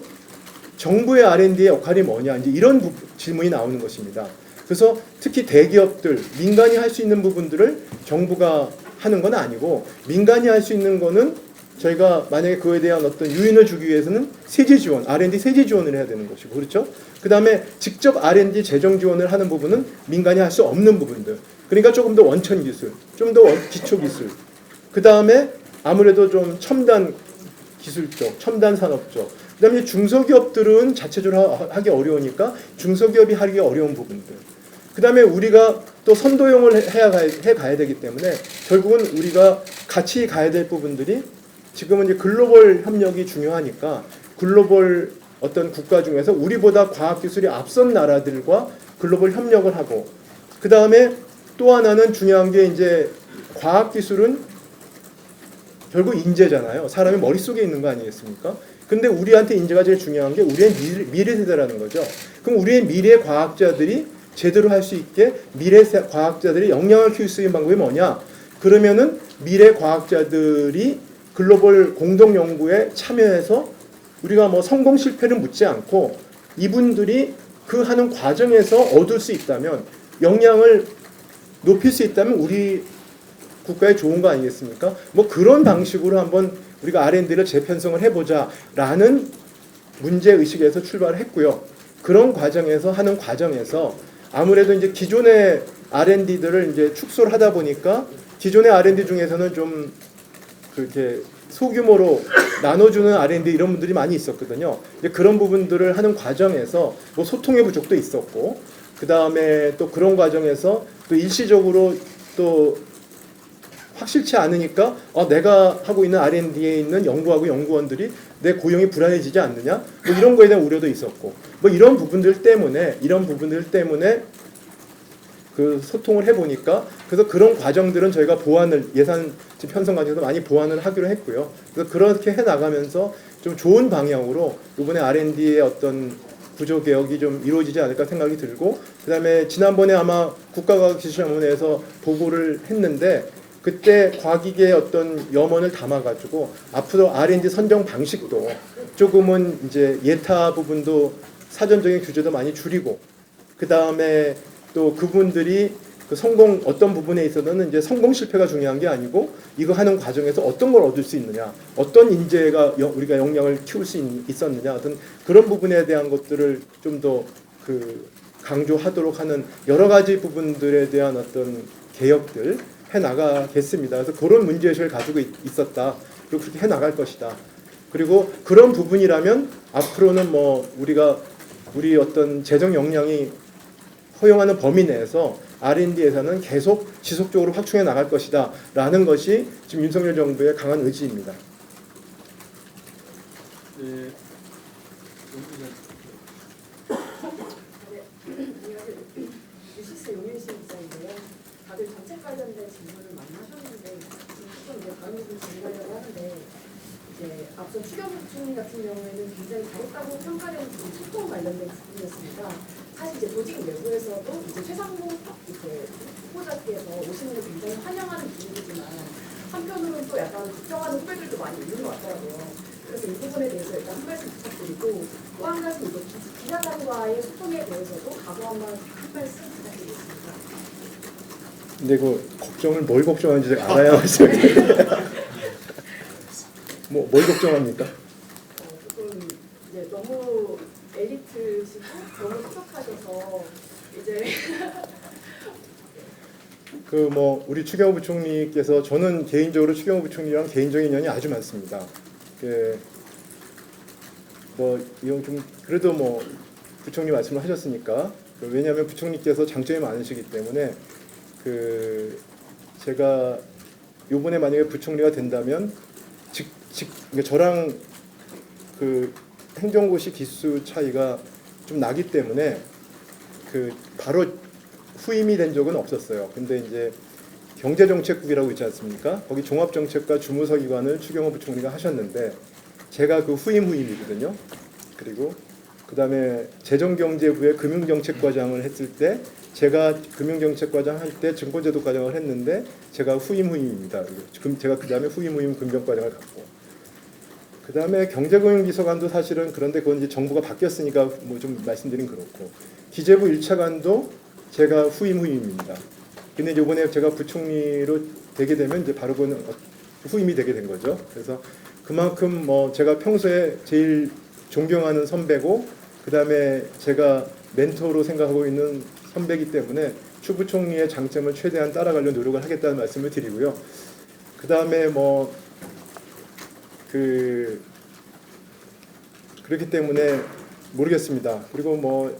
정부의 R&D의 역할이 뭐냐 이제 이런 질문이 나오는 것입니다. 그래서 특히 대기업들, 민간이 할 수 있는 부분들을 정부가 하는 건 아니고 민간이 할 수 있는 거는 저희가 만약에 그거에 대한 어떤 유인을 주기 위해서는 세제 지원, R&D 세제 지원을 해야 되는 것이고 그렇죠? 그 다음에 직접 R&D 재정 지원을 하는 부분은 민간이 할 수 없는 부분들. 그러니까 조금 더 원천 기술, 좀 더 기초 기술. 그 다음에 아무래도 좀 첨단 기술 쪽, 첨단 산업 쪽. 그 다음에 중소기업들은 자체적으로 하기 어려우니까 중소기업이 하기 어려운 부분들. 그 다음에 우리가 또 선도형을 해가야 되기 때문에 결국은 우리가 같이 가야 될 부분들이 지금은 이제 글로벌 협력이 중요하니까 글로벌 어떤 국가 중에서 우리보다 과학기술이 앞선 나라들과 글로벌 협력을 하고 그 다음에 또 하나는 중요한 게 이제 과학기술은 결국 인재잖아요. 사람의 머릿속에 있는 거 아니겠습니까? 근데 우리한테 인재가 제일 중요한 게 우리의 미래 세대라는 거죠. 그럼 우리의 미래 과학자들이 제대로 할 수 있게 미래 과학자들이 역량을 키울 수 있는 방법이 뭐냐? 그러면은 미래 과학자들이 글로벌 공동 연구에 참여해서 우리가 뭐 성공 실패를 묻지 않고 이분들이 그 하는 과정에서 얻을 수 있다면 역량을 높일 수 있다면 우리 국가에 좋은 거 아니겠습니까? 뭐 그런 방식으로 한번 우리가 R&D를 재편성을 해보자라는 문제 의식에서 출발을 했고요. 그런 과정에서 하는 과정에서 아무래도 이제 기존의 R&D들을 이제 축소를 하다 보니까 기존의 R&D 중에서는 좀 그렇게 소규모로 나눠주는 R&D 이런 분들이 많이 있었거든요. 이제 그런 부분들을 하는 과정에서 뭐 소통의 부족도 있었고 그 다음에 또 그런 과정에서 또 일시적으로 또 확실치 않으니까 내가 하고 있는 R&D에 있는 연구하고 연구원들이 내 고용이 불안해지지 않느냐 뭐 이런 거에 대한 우려도 있었고 뭐 이런 부분들 때문에 그 소통을 해보니까 그래서 그런 과정들은 저희가 보완을 예산 편성 과정에서 많이 보완을 하기로 했고요. 그래서 그렇게 해 나가면서 좀 좋은 방향으로 이번에 R&D의 어떤 구조 개혁이 좀 이루어지지 않을까 생각이 들고 그다음에 지난번에 아마 국가과학기술자문회에서 보고를 했는데 그때 과기계의 어떤 염원을 담아가지고 앞으로 R&D 선정 방식도 조금은 이제 예타 부분도 사전적인 규제도 많이 줄이고 그 다음에 또 그분들이 그 성공 어떤 부분에 있어서는 이제 성공 실패가 중요한 게 아니고 이거 하는 과정에서 어떤 걸 얻을 수 있느냐, 어떤 인재가 우리가 역량을 키울 수 있었느냐, 어떤 그런 부분에 대한 것들을 좀 더 그 강조하도록 하는 여러 가지 부분들에 대한 어떤 개혁들 해 나가겠습니다. 그래서 그런 문제의식을 가지고 있었다. 그리고 그렇게 해 나갈 것이다. 그리고 그런 부분이라면 앞으로는 뭐 우리 어떤 재정 역량이 허용하는 범위 내에서 R&D 예산은 계속 지속적으로 확충해 나갈 것이다 라는 것이 지금 윤석열 정부의 강한 의지입니다. 네. 유시스 용윤신 기자인데요. 다들 정책 관련된 질문을 많이 하셨는데 조금 이제 다른 부분 질문하려고 하는데 이제 앞서 추경중 같은 경우에는 굉장히 다뤘다고 평가된 부분이 소통 관련된 부분이었습니다. 사실 이제 조직 내부에서도 이제 최상봉 이렇게 후보자께서 오시는 걸 굉장히 환영하는 분위기지만 한편으로는 또 약간 걱정하는 후배들도 많이 있는 것 같더라고요. 그래서 이 부분에 대해서 일단 한 말씀 부탁드리고 또 한 가지 이제 기자단과의 소통에 대해서도 각오 한 말씀 부탁드리겠습니다. 근데 그 걱정을 뭘 걱정하는지 제가 알아야 할수 뭐뭘 걱정합니까? 조금 이제 너무 엘리트시고 너무 똑똑하셔서 이제 그 뭐 우리 추경호 부총리께서 저는 개인적으로 추경호 부총리랑 개인적인 인연이 아주 많습니다. 뭐 이건 좀 그래도 뭐 부총리 말씀을 하셨으니까 왜냐하면 부총리께서 장점이 많으시기 때문에 그 제가 요번에 만약에 부총리가 된다면 그러니까 저랑 그 행정고시 기수 차이가 좀 나기 때문에 그 바로 후임이 된 적은 없었어요. 근데 이제 경제정책국이라고 있지 않습니까? 거기 종합정책과 주무서기관을 추경호 부총리가 하셨는데 제가 그 후임이거든요. 그리고 그다음에 재정경제부의 금융정책과장을 했을 때 제가 금융정책과장 할 때 증권제도과장을 했는데 제가 후임입니다. 제가 그다음에 후임 금병과장을 갖고 그다음에 경제금융비서관도 사실은 그런데 그건 이제 정부가 바뀌었으니까 뭐 좀 말씀드리긴 그렇고 기재부 1차관도 제가 후임입니다. 근데 이번에 제가 부총리로 되게 되면 이제 바로 그건 후임이 되게 된 거죠. 그래서 그만큼 뭐 제가 평소에 제일 존경하는 선배고 그다음에 제가 멘토로 생각하고 있는 선배이기 때문에 추 부총리의 장점을 최대한 따라가려는 노력을 하겠다는 말씀을 드리고요. 그다음에 뭐 그렇기 때문에 모르겠습니다. 그리고 뭐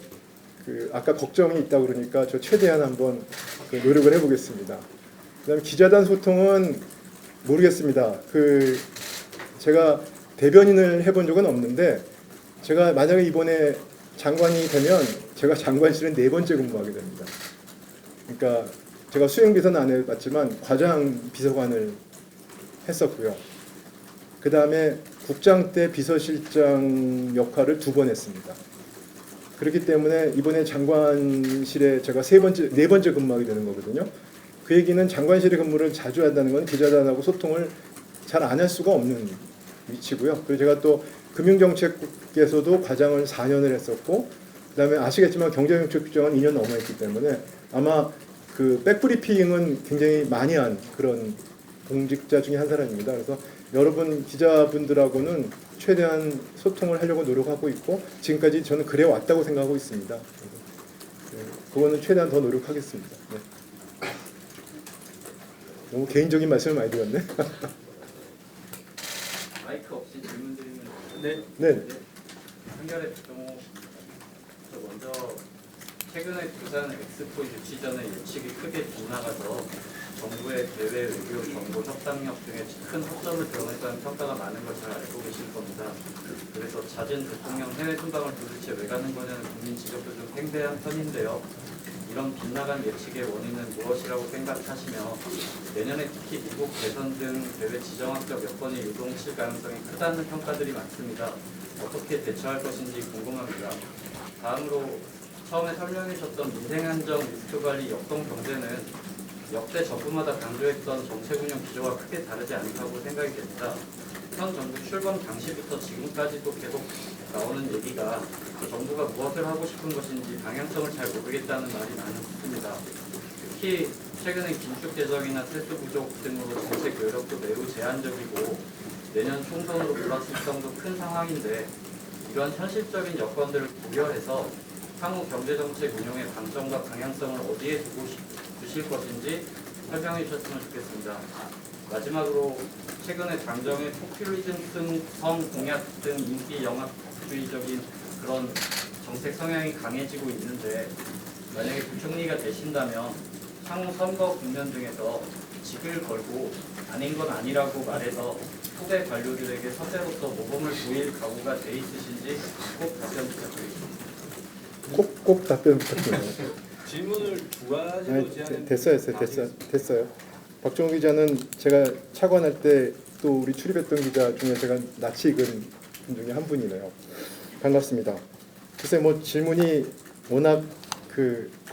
아까 걱정이 있다 그러니까 저 최대한 한번 노력을 해보겠습니다. 그다음에 기자단 소통은 모르겠습니다. 제가 대변인을 해본 적은 없는데 제가 만약에 이번에 장관이 되면 제가 장관실은 4번째 근무하게 됩니다. 그러니까 제가 수행비서는 안 해봤지만 과장 비서관을 했었고요. 그 다음에 국장 때 비서실장 역할을 2번 했습니다. 그렇기 때문에 이번에 장관실에 제가 4번째 근무하게 되는 거거든요. 그 얘기는 장관실의 근무를 자주 한다는 건 기자단하고 소통을 잘 안 할 수가 없는 위치고요. 그리고 제가 또 금융정책국에서도 과장을 4년을 했었고 그다음에 아시겠지만 경제정책국장은 2년 넘어 했기 때문에 아마 그 백브리핑은 굉장히 많이 한 그런 공직자 중에 한 사람입니다. 그래서 여러분 기자분들하고는 최대한 소통을 하려고 노력하고 있고 지금까지 저는 그래 왔다고 생각하고 있습니다. 그거는 최대한 더 노력하겠습니다. 네. 너무 개인적인 말씀을 많이 드렸네. 마이크 없이 질문 드리면 네. 한결의 경우 먼저 최근에 부산 엑스포 유치 전에 예측이 크게 빗나가서 정부의 대외 외교 정보 협상력 등에 큰 허점을 드러냈다는 평가가 많은 걸 잘 알고 계실 겁니다. 그래서 잦은 대통령 해외 순방을 도대체 왜 가는 거냐는 국민 지적도 좀 팽배한 편인데요. 이런 빗나간 예측의 원인은 무엇이라고 생각하시며 내년에 특히 미국 대선 등 대외 지정학적 여건이 요동칠 가능성이 크다는 평가들이 많습니다. 어떻게 대처할 것인지 궁금합니다. 다음으로 처음에 설명해 주셨던 민생안정 리스크관리 역동경제는 역대 정부마다 강조했던 정책운영 기조와 크게 다르지 않다고 생각이 됩니다. 현 정부 출범 당시부터 지금까지도 계속 나오는 얘기가 정부가 무엇을 하고 싶은 것인지 방향성을 잘 모르겠다는 말이 많습니다. 특히 최근에 긴축 재정이나 세수 부족 등으로 정책 여력도 매우 제한적이고 내년 총선으로 불확실성도 큰 상황인데 이러한 현실적인 여건들을 고려해서 향후 경제정책 운용의 방점과 방향성을 어디에 두고 주실 것인지 설명해 주셨으면 좋겠습니다. 마지막으로 최근에 당정의 포퓰리즘 등 성공약 등 인기 영합주의적인 그런 정책 성향이 강해지고 있는데 만약에 부총리가 되신다면 향후 선거 국면 등에서 직을 걸고 아닌 건 아니라고 말해서 후배 관료들에게 선배로서 모범을 보일 각오가 돼 있으신지 꼭 답변 부탁드리겠습니다. 꼭 답변 부탁드립니다. 질문을 두 가지로 제안했는데 됐어요. 박종욱 기자는 제가 차관할 때 또 우리 출입했던 기자 중에 제가 낯이 익은 분 중에 한 분이네요. 반갑습니다. 글쎄 뭐 질문이 워낙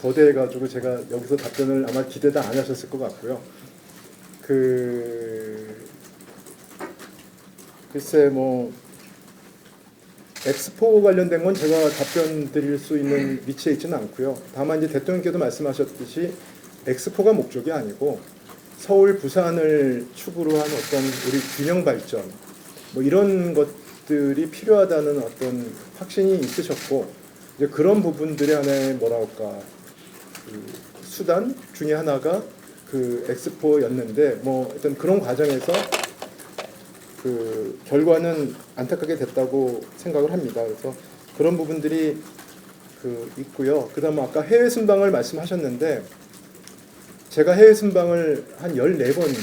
거대해가지고 제가 여기서 답변을 아마 기대도 안 하셨을 것 같고요. 글쎄 뭐 엑스포 관련된 건 제가 답변 드릴 수 있는 위치에 있지는 않고요. 다만 이제 대통령께도 말씀하셨듯이 엑스포가 목적이 아니고 서울, 부산을 축으로 한 어떤 우리 균형 발전 뭐 이런 것들이 필요하다는 어떤 확신이 있으셨고 이제 그런 부분들의 하나의 뭐랄까 그 수단 중에 하나가 그 엑스포였는데 뭐 어떤 그런 과정에서 그 결과는 안타깝게 됐다고 생각을 합니다. 그래서 그런 부분들이 그 있고요. 그다음 아까 해외 순방을 말씀하셨는데 제가 해외 순방을 한 14번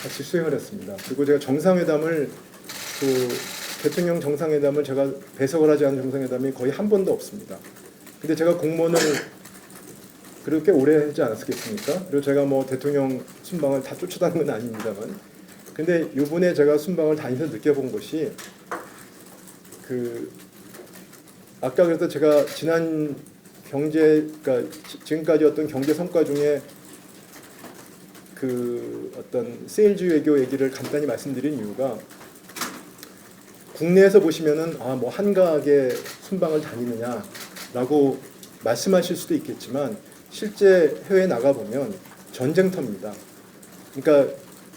같이 수행을 했습니다. 그리고 제가 정상회담을 그 대통령 정상회담을 제가 배석을 하지 않은 정상회담이 거의 한 번도 없습니다. 근데 제가 공무원을 그래도 꽤 오래 하지 않았겠습니까? 그리고 제가 뭐 대통령 순방을 다 쫓아다닌 건 아닙니다만 근데 요번에 제가 순방을 다니면서 느껴본 것이 그 아까 그래서 제가 지난 경제 그러니까 지금까지 어떤 경제 성과 중에 그 어떤 세일즈 외교 얘기를 간단히 말씀드린 이유가 국내에서 보시면은 아 뭐 한가하게 순방을 다니느냐라고 말씀하실 수도 있겠지만 실제 해외에 나가 보면 전쟁터입니다. 그러니까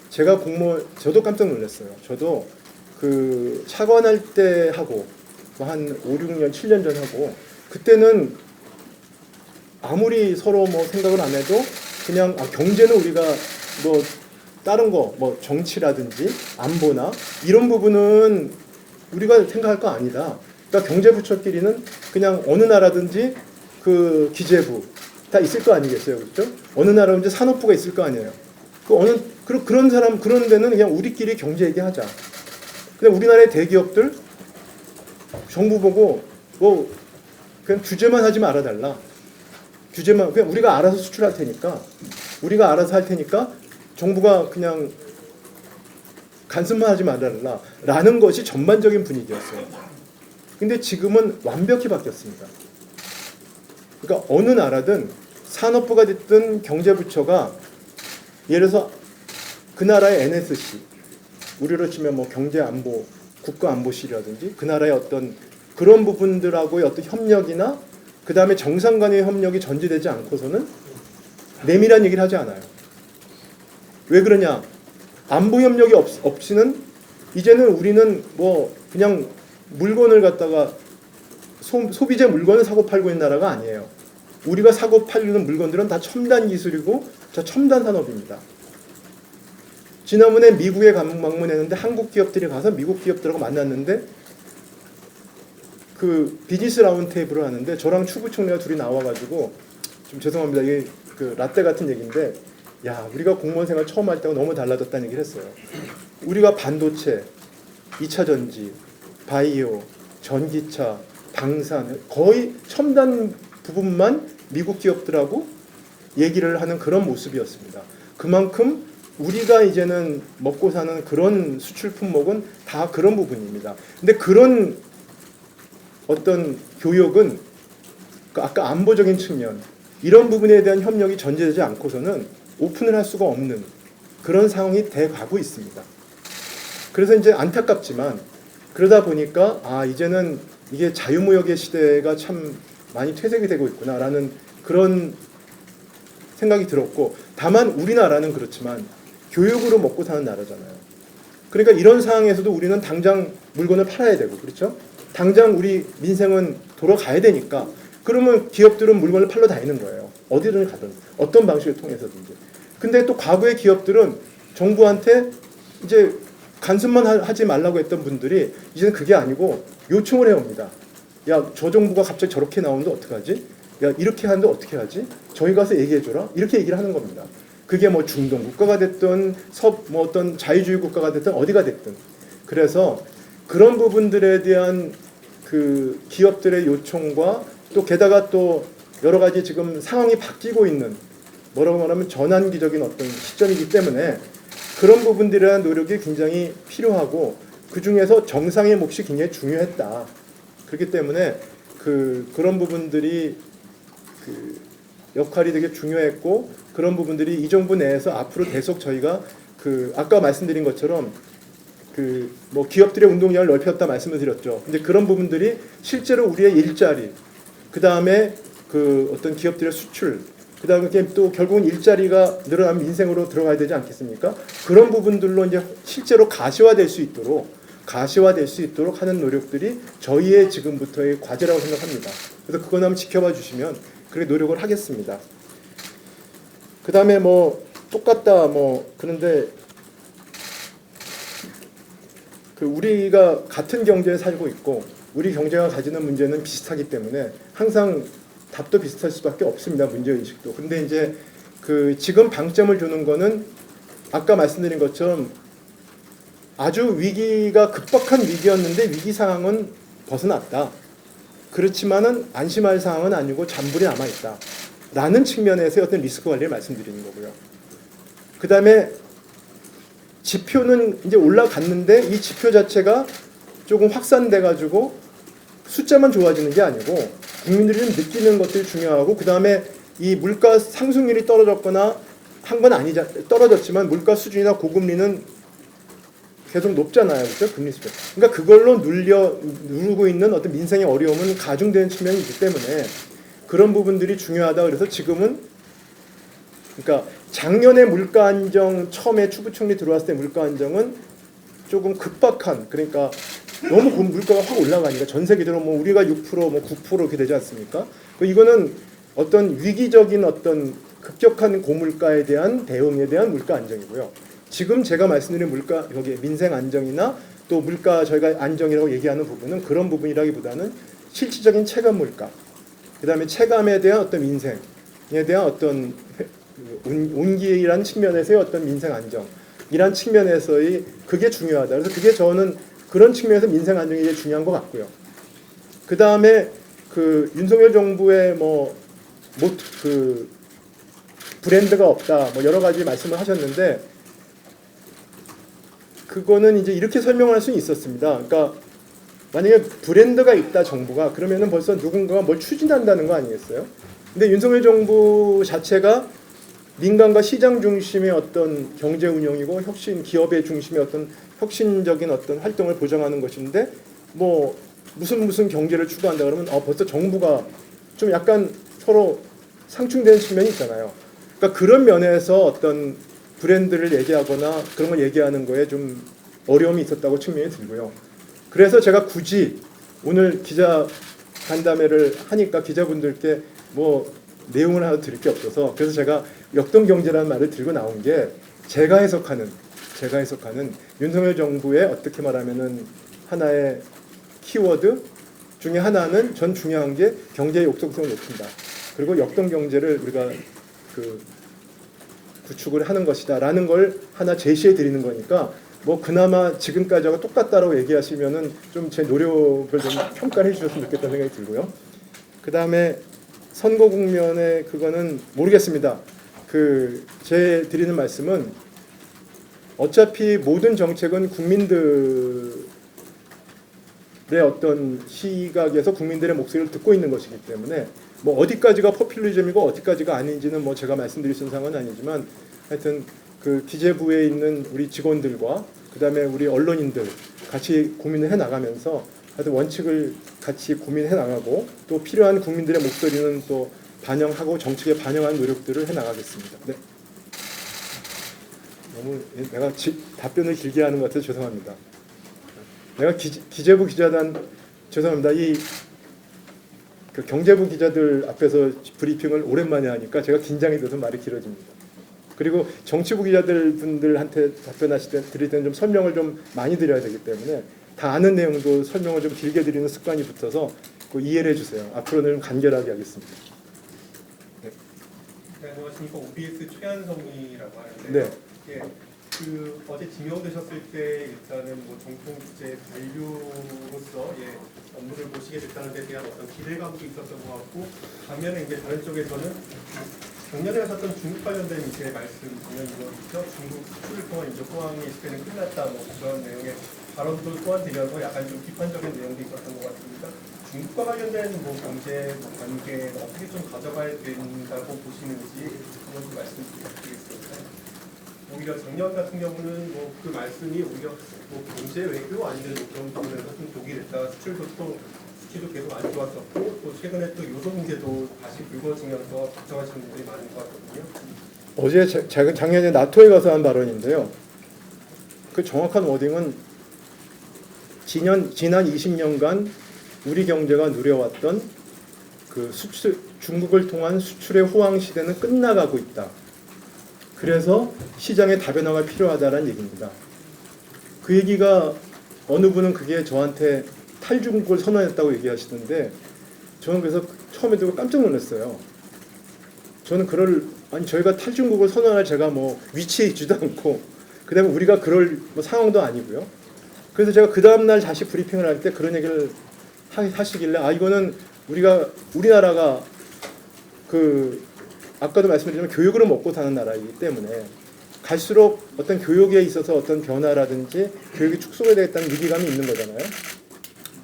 제가 저도 깜짝 놀랐어요. 저도 그 차관할 때 하고 한 5, 6년, 7년 전 하고 그때는 아무리 서로 뭐 생각을 안 해도 그냥 경제는 우리가 뭐 다른 거 뭐 정치라든지 안보나 이런 부분은 우리가 생각할 거 아니다. 그러니까 경제부처끼리는 그냥 어느 나라든지 그 기재부 다 있을 거 아니겠어요, 그렇죠? 어느 나라든지 산업부가 있을 거 아니에요. 그런 사람 그런 데는 그냥 우리끼리 경제 얘기하자. 근데 우리나라의 대기업들 정부 보고 뭐 그냥 규제만 하지 말아달라. 규제만 그냥 우리가 알아서 수출할 테니까 우리가 알아서 할 테니까 정부가 그냥 간섭만 하지 말아달라 라는 것이 전반적인 분위기였어요. 근데 지금은 완벽히 바뀌었습니다. 그러니까 어느 나라든 산업부가 됐든 경제부처가 예를 들어서 그 나라의 NSC 우리로 치면 뭐 경제안보 국가안보실이라든지 그 나라의 어떤 그런 부분들하고의 어떤 협력이나 그 다음에 정상 간의 협력이 전제되지 않고서는 내밀한 얘기를 하지 않아요. 왜 그러냐? 안보 협력이 없이는 이제는 우리는 뭐 그냥 물건을 갖다가 소비재 물건을 사고 팔고 있는 나라가 아니에요. 우리가 사고 팔리는 물건들은 다 첨단 기술이고 다 첨단 산업입니다. 지난번에 미국에 방문했는데 한국 기업들이 가서 미국 기업들하고 만났는데 그 비즈니스 라운드 테이블을 하는데 저랑 추부총리가 둘이 나와가지고 좀 죄송합니다. 이게 그 라떼 같은 얘기인데 야 우리가 공무원 생활 처음 할 때와 너무 달라졌다는 얘기를 했어요. 우리가 반도체, 2차 전지, 바이오, 전기차, 방산 거의 첨단 부분만 미국 기업들하고 얘기를 하는 그런 모습이었습니다. 그만큼 우리가 이제는 먹고 사는 그런 수출 품목은 다 그런 부분입니다. 근데 그런 어떤 교역은 아까 안보적인 측면 이런 부분에 대한 협력이 전제되지 않고서는 오픈을 할 수가 없는 그런 상황이 돼가고 있습니다. 그래서 이제 안타깝지만 그러다 보니까 이제는 이게 자유무역의 시대가 참 많이 퇴색이 되고 있구나라는 그런 생각이 들었고 다만 우리나라는 그렇지만 교육으로 먹고 사는 나라잖아요. 그러니까 이런 상황에서도 우리는 당장 물건을 팔아야 되고 그렇죠? 당장 우리 민생은 돌아가야 되니까 그러면 기업들은 물건을 팔러 다니는 거예요. 어디든 가든 어떤 방식을 통해서든지. 근데 또 과거의 기업들은 정부한테 이제 간섭만 하지 말라고 했던 분들이 이제는 그게 아니고 요청을 해옵니다. 야, 저 정부가 갑자기 저렇게 나오는데 어떡하지? 야, 이렇게 하는데 어떻게 하지? 저희 가서 얘기해줘라. 이렇게 얘기를 하는 겁니다. 그게 뭐 중동 국가가 됐든 뭐 어떤 자유주의 국가가 됐든 어디가 됐든. 그래서 그런 부분들에 대한 그 기업들의 요청과 또 게다가 또 여러 가지 지금 상황이 바뀌고 있는 뭐라고 말하면 전환기적인 어떤 시점이기 때문에 그런 부분들에 대한 노력이 굉장히 필요하고 그 중에서 정상의 몫이 굉장히 중요했다. 그렇기 때문에 그런 부분들이 그 역할이 되게 중요했고 그런 부분들이 이 정부 내에서 앞으로 계속 저희가 그 아까 말씀드린 것처럼 그 뭐 기업들의 운동량을 넓혔다 말씀을 드렸죠. 근데 그런 부분들이 실제로 우리의 일자리, 그 다음에 그 어떤 기업들의 수출 그다음에 또 결국은 일자리가 늘어나면 민생으로 들어가야 되지 않겠습니까? 그런 부분들로 이제 실제로 가시화될 수 있도록 하는 노력들이 저희의 지금부터의 과제라고 생각합니다. 그래서 그건 한번 지켜봐 주시면 그렇게 노력을 하겠습니다. 그다음에 뭐 똑같다 뭐 그런데 그 우리가 같은 경제에 살고 있고 우리 경제가 가지는 문제는 비슷하기 때문에 항상 답도 비슷할 수밖에 없습니다. 문제의식도. 근데 이제 그 지금 방점을 주는 거는 아까 말씀드린 것처럼 아주 위기가 급박한 위기였는데 위기 상황은 벗어났다. 그렇지만은 안심할 상황은 아니고 잔불이 남아있다. 라는 측면에서의 어떤 리스크 관리를 말씀드리는 거고요. 그 다음에 지표는 이제 올라갔는데 이 지표 자체가 조금 확산돼 가지고 숫자만 좋아지는 게 아니고 국민들이 좀 느끼는 것들이 중요하고 그 다음에 이 물가 상승률이 떨어졌거나 한 건 아니자 떨어졌지만 물가 수준이나 고금리는 계속 높잖아요, 그렇죠? 금리 수준. 그러니까 그걸로 누르고 있는 어떤 민생의 어려움은 가중되는 측면이 있기 때문에 그런 부분들이 중요하다. 그래서 지금은 그러니까 작년에 물가 안정 처음에 추부총리 들어왔을 때 물가 안정은 조금 급박한 그러니까 너무 물가가 확 올라가니까 전 세계적으로 뭐 우리가 6% 뭐 9% 이렇게 되지 않습니까? 이거는 어떤 위기적인 어떤 급격한 고물가에 대한 대응에 대한 물가 안정이고요. 지금 제가 말씀드린 물가 여기 민생 안정이나 또 물가 저희가 안정이라고 얘기하는 부분은 그런 부분이라기보다는 실질적인 체감 물가, 그다음에 체감에 대한 어떤 민생에 대한 어떤 온기라는 측면에서의 어떤 민생 안정이란 측면에서의 그게 중요하다. 그래서 그게 저는 그런 측면에서 민생 안정이 제일 중요한 것 같고요. 그 다음에 그 윤석열 정부의 그 브랜드가 없다, 뭐 여러 가지 말씀을 하셨는데 그거는 이제 이렇게 설명할 수는 있었습니다. 그러니까 만약에 브랜드가 있다 정부가 그러면은 벌써 누군가가 뭘 추진한다는 거 아니겠어요? 근데 윤석열 정부 자체가 민간과 시장 중심의 어떤 경제 운영이고 혁신 기업의 중심의 어떤 혁신적인 어떤 활동을 보장하는 것인데 뭐 무슨 경제를 추구한다 그러면 벌써 정부가 좀 약간 서로 상충되는 측면이 있잖아요. 그러니까 그런 면에서 어떤 브랜드를 얘기하거나 그런 걸 얘기하는 거에 좀 어려움이 있었다고 측면이 들고요. 그래서 제가 굳이 오늘 기자 간담회를 하니까 기자분들께 뭐 내용을 하나 드릴 게 없어서 그래서 제가 역동경제라는 말을 들고 나온 게 제가 해석하는 윤석열 정부의 어떻게 말하면은 하나의 키워드 중에 하나는 전 중요한 게 경제의 역동성을 높인다. 그리고 역동경제를 우리가 그 구축을 하는 것이다라는 걸 하나 제시해 드리는 거니까 뭐 그나마 지금까지하고 똑같다라고 얘기하시면은 좀 제 노력을 좀 평가를 해주셨으면 좋겠다는 생각이 들고요. 그 다음에 선거 국면에 그거는 모르겠습니다. 제 드리는 말씀은 어차피 모든 정책은 국민들의 어떤 시각에서 국민들의 목소리를 듣고 있는 것이기 때문에 뭐 어디까지가 포퓰리즘이고 어디까지가 아닌지는 뭐 제가 말씀드릴 수 있는 상황은 아니지만 하여튼 그 기재부에 있는 우리 직원들과 그다음에 우리 언론인들 같이 고민을 해 나가면서 하여튼 원칙을 같이 고민해 나가고 또 필요한 국민들의 목소리는 또 반영하고 정책에 반영하는 노력들을 해 나가겠습니다. 네. 너무 내가 답변을 길게 하는 것 같아서 죄송합니다. 내가 기재부 기자단 죄송합니다. 그 경제부 기자들 앞에서 브리핑을 오랜만에 하니까 제가 긴장이 돼서 말이 길어집니다. 그리고 정치부 기자들 분들한테 답변하실 때 드릴 때는 좀 설명을 좀 많이 드려야 되기 때문에 다 아는 내용도 설명을 좀 길게 드리는 습관이 붙어서 이해를 해주세요. 앞으로는 좀 간결하게 하겠습니다. 네. 네, 안녕하십니까. OBS 최한성이라고 하는데 네. 예, 어제 지명되셨을 때 일단은 뭐 정통국제 관료로서 업무를 보시게 됐다는 데 대한 어떤 기대감도 있었던 것 같고 반면에 이제 다른 쪽에서는 작년에 하셨던 중국 관련된 이제 말씀 작년이죠. 중국 수출을 통한 이제 호황의 시대는 끝났다 뭐 그런 내용의 발언도 포함되면서 약간 좀 비판적인 내용도 있었던 것 같습니다. 중국과 관련된 뭐 경제 관계 어떻게 좀 가져가야 된다고 보시는지 한번 좀 말씀 부탁드리겠습니다. 오히려 작년 같은 경우는 뭐 그 말씀이 오히려 뭐 경제 외교 아니면 뭐 그런 부분에서 좀 독이 됐다 수출 수치도 계속 안 좋았었고 또 최근에 또 요소 문제도 다시 불거지면서 걱정하시는 분들이 많은 것 같거든요. 어제 작년에 나토에 가서 한 발언인데요. 그 정확한 워딩은 지난 20년간 우리 경제가 누려왔던 그 중국을 통한 수출의 호황 시대는 끝나가고 있다. 그래서 시장의 다변화가 필요하다는 얘기입니다. 그 얘기가 어느 분은 그게 저한테 탈중국을 선언했다고 얘기하시던데 저는 그래서 처음에 듣고 깜짝 놀랐어요. 저는 저희가 탈중국을 선언할 제가 뭐 위치에 있지도 않고 그다음에 우리가 그럴 뭐 상황도 아니고요. 그래서 제가 그 다음날 다시 브리핑을 할 때 그런 얘기를 하시길래 이거는 우리나라가 아까도 말씀드렸지만 교육으로 먹고 사는 나라이기 때문에 갈수록 어떤 교육에 있어서 어떤 변화라든지 교육이 축소가 되겠다는 위기감이 있는 거잖아요.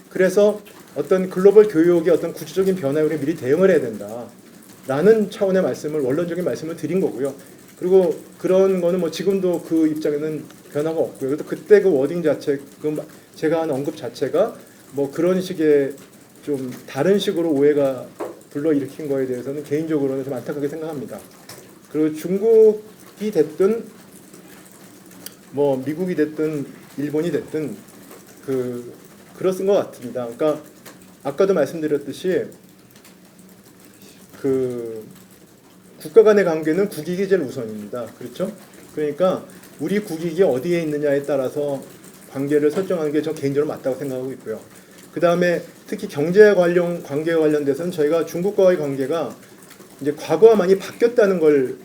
그래서 어떤 글로벌 교육의 어떤 구체적인 변화에 우리 미리 대응을 해야 된다라는 차원의 원론적인 말씀을 드린 거고요. 그리고 그런 거는 뭐 지금도 그 입장에는 변화가 없고요. 그래서 그때 그 워딩 자체, 제가 한 언급 자체가 뭐 그런 식의 좀 다른 식으로 오해가 불러일으킨 거에 대해서는 개인적으로는 좀 안타깝게 생각합니다. 그리고 중국이 됐든 뭐 미국이 됐든 일본이 됐든 그렇은 것 같습니다. 그러니까 아까도 말씀드렸듯이 국가 간의 관계는 국익이 제일 우선입니다. 그렇죠? 그러니까 우리 국익이 어디에 있느냐에 따라서 관계를 설정하는 게 저 개인적으로 맞다고 생각하고 있고요. 그 다음에 특히 경제 관계와 관련돼서는 저희가 중국과의 관계가 이제 과거와 많이 바뀌었다는 걸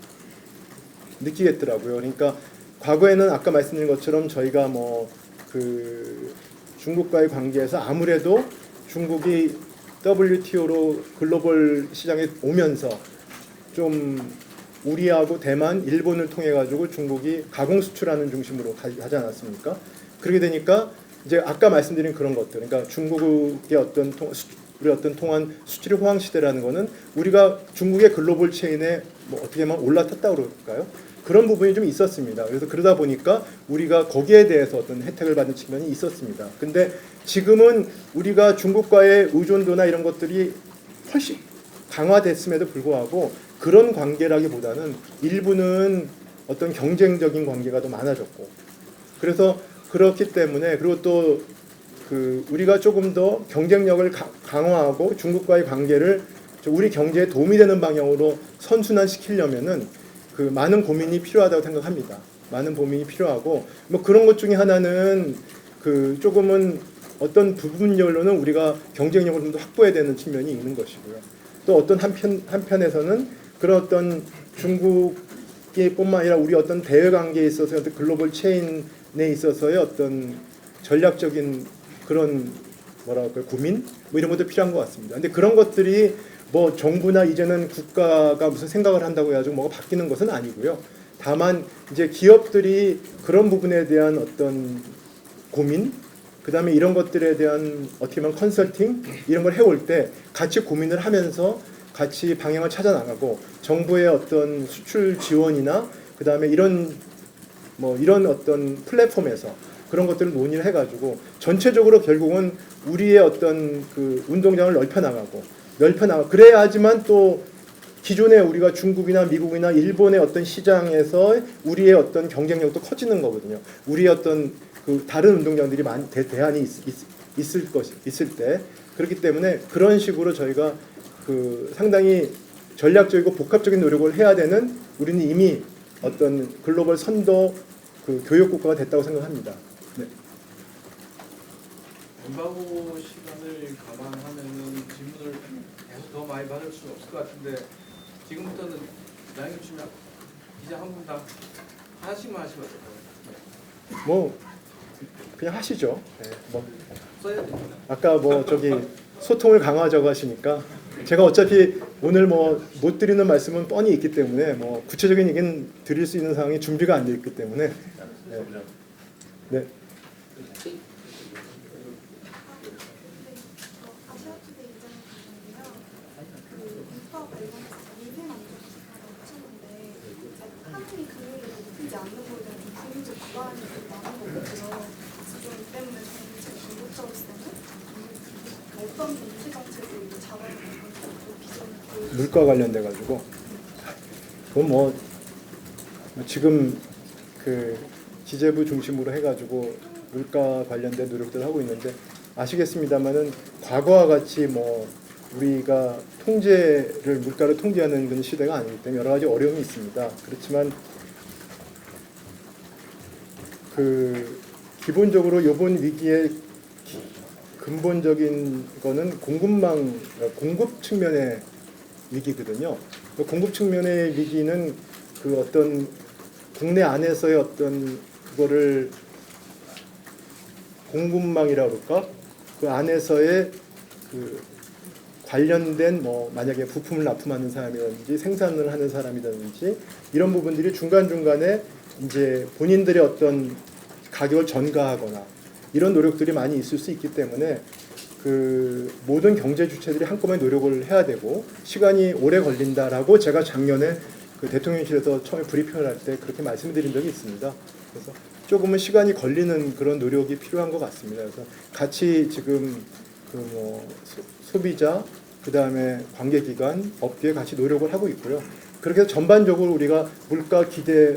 느끼겠더라고요. 그러니까 과거에는 아까 말씀드린 것처럼 저희가 중국과의 관계에서 아무래도 중국이 WTO로 글로벌 시장에 오면서 좀 우리하고 대만, 일본을 통해 가지고 중국이 가공 수출하는 중심으로 가지 않았습니까? 그렇게 되니까 이제 아까 말씀드린 그런 것들, 그러니까 중국의 어떤 통한 수출의 호황 시대라는 거는 우리가 중국의 글로벌 체인에 뭐 어떻게 보면 올라탔다고 그럴까요? 그런 부분이 좀 있었습니다. 그래서 그러다 보니까 우리가 거기에 대해서 어떤 혜택을 받는 측면이 있었습니다. 근데 지금은 우리가 중국과의 의존도나 이런 것들이 훨씬 강화됐음에도 불구하고 그런 관계라기보다는 일부는 어떤 경쟁적인 관계가 더 많아졌고, 그래서 그렇기 때문에, 그리고 또 우리가 조금 더 경쟁력을 강화하고 중국과의 관계를 우리 경제에 도움이 되는 방향으로 선순환시키려면은 많은 고민이 필요하다고 생각합니다. 많은 고민이 필요하고, 뭐 그런 것 중에 하나는 조금은 어떤 부분별로는 우리가 경쟁력을 좀 더 확보해야 되는 측면이 있는 것이고요. 또 어떤 한편에서는 그런 어떤 중국뿐만 아니라 우리 어떤 대외 관계에 있어서 어떤 글로벌 체인에 있어서의 어떤 전략적인 그런 고민 뭐 이런 것도 필요한 것 같습니다. 근데 그런 것들이 뭐 정부나 이제는 국가가 무슨 생각을 한다고 해가지고 뭐가 바뀌는 것은 아니고요. 다만 이제 기업들이 그런 부분에 대한 어떤 고민, 그 다음에 이런 것들에 대한 어떻게 보면 컨설팅 이런 걸 해올 때 같이 고민을 하면서 같이 방향을 찾아 나가고, 정부의 어떤 수출 지원이나 그 다음에 이런 어떤 플랫폼에서 그런 것들을 논의를 해가지고 전체적으로 결국은 우리의 어떤 운동장을 넓혀 나가고 그래야지만 또 기존에 우리가 중국이나 미국이나 일본의 어떤 시장에서 우리의 어떤 경쟁력도 커지는 거거든요. 우리의 어떤 다른 운동장들이 대안이 있을 때, 그렇기 때문에 그런 식으로 저희가 상당히 전략적이고 복합적인 노력을 해야 되는, 우리는 이미 어떤 글로벌 선도 교육 국가가 됐다고 생각합니다. 네. embargo 시간을 감안하면은 질문을 계속 더 많이 받을 수는 없을 것 같은데, 지금부터는 양해 주시면 기자 한 분당 하나씩만 하시면 어떨까요? 뭐 그냥 하시죠. 네, 써야 됩니다. 아까 소통을 강화하자고 하시니까 제가 어차피 오늘 못 드리는 말씀은 뻔히 있기 때문에 구체적인 얘기는 드릴 수 있는 상황이 준비가 안 돼 있기 때문에. 네. 아시아투데이 기자님 봤는데요. 입법 관련해서 민생 안전지수가 낮췄는데 한국이 금리를 높이지 않는 거에 대한 국민적 불안이 많은 거고요. 그래서 이 때문에 저는 제일 궁극적으로 쓰는 어떤 정치 정책을 이제 잡아야 되는 건지 비전을 물가 관련돼 가지고 그건 뭐 지금 그 기재부 중심으로 해가지고 물가 관련된 노력들을 하고 있는데 아시겠습니다만은 과거와 같이 뭐 우리가 물가를 통제하는 그런 시대가 아니기 때문에 여러 가지 어려움이 있습니다. 그렇지만 그 기본적으로 이번 위기의 근본적인 거는 공급 측면의 위기거든요. 공급 측면의 위기는 그 어떤 국내 안에서의 어떤 그거를 공급망이라고 그럴까? 그 안에서의 그 관련된 뭐 만약에 부품을 납품하는 사람이라든지 생산을 하는 사람이라든지 이런 부분들이 중간중간에 이제 본인들의 어떤 가격을 전가하거나 이런 노력들이 많이 있을 수 있기 때문에 그 모든 경제 주체들이 한꺼번에 노력을 해야 되고 시간이 오래 걸린다라고 제가 작년에 그 대통령실에서 처음에 브리핑을 할 때 그렇게 말씀드린 적이 있습니다. 그래서 조금은 시간이 걸리는 그런 노력이 필요한 것 같습니다. 그래서 같이 지금 그 뭐 소비자 그다음에 관계기관 업계에 같이 노력을 하고 있고요. 그렇게 해서 전반적으로 우리가 물가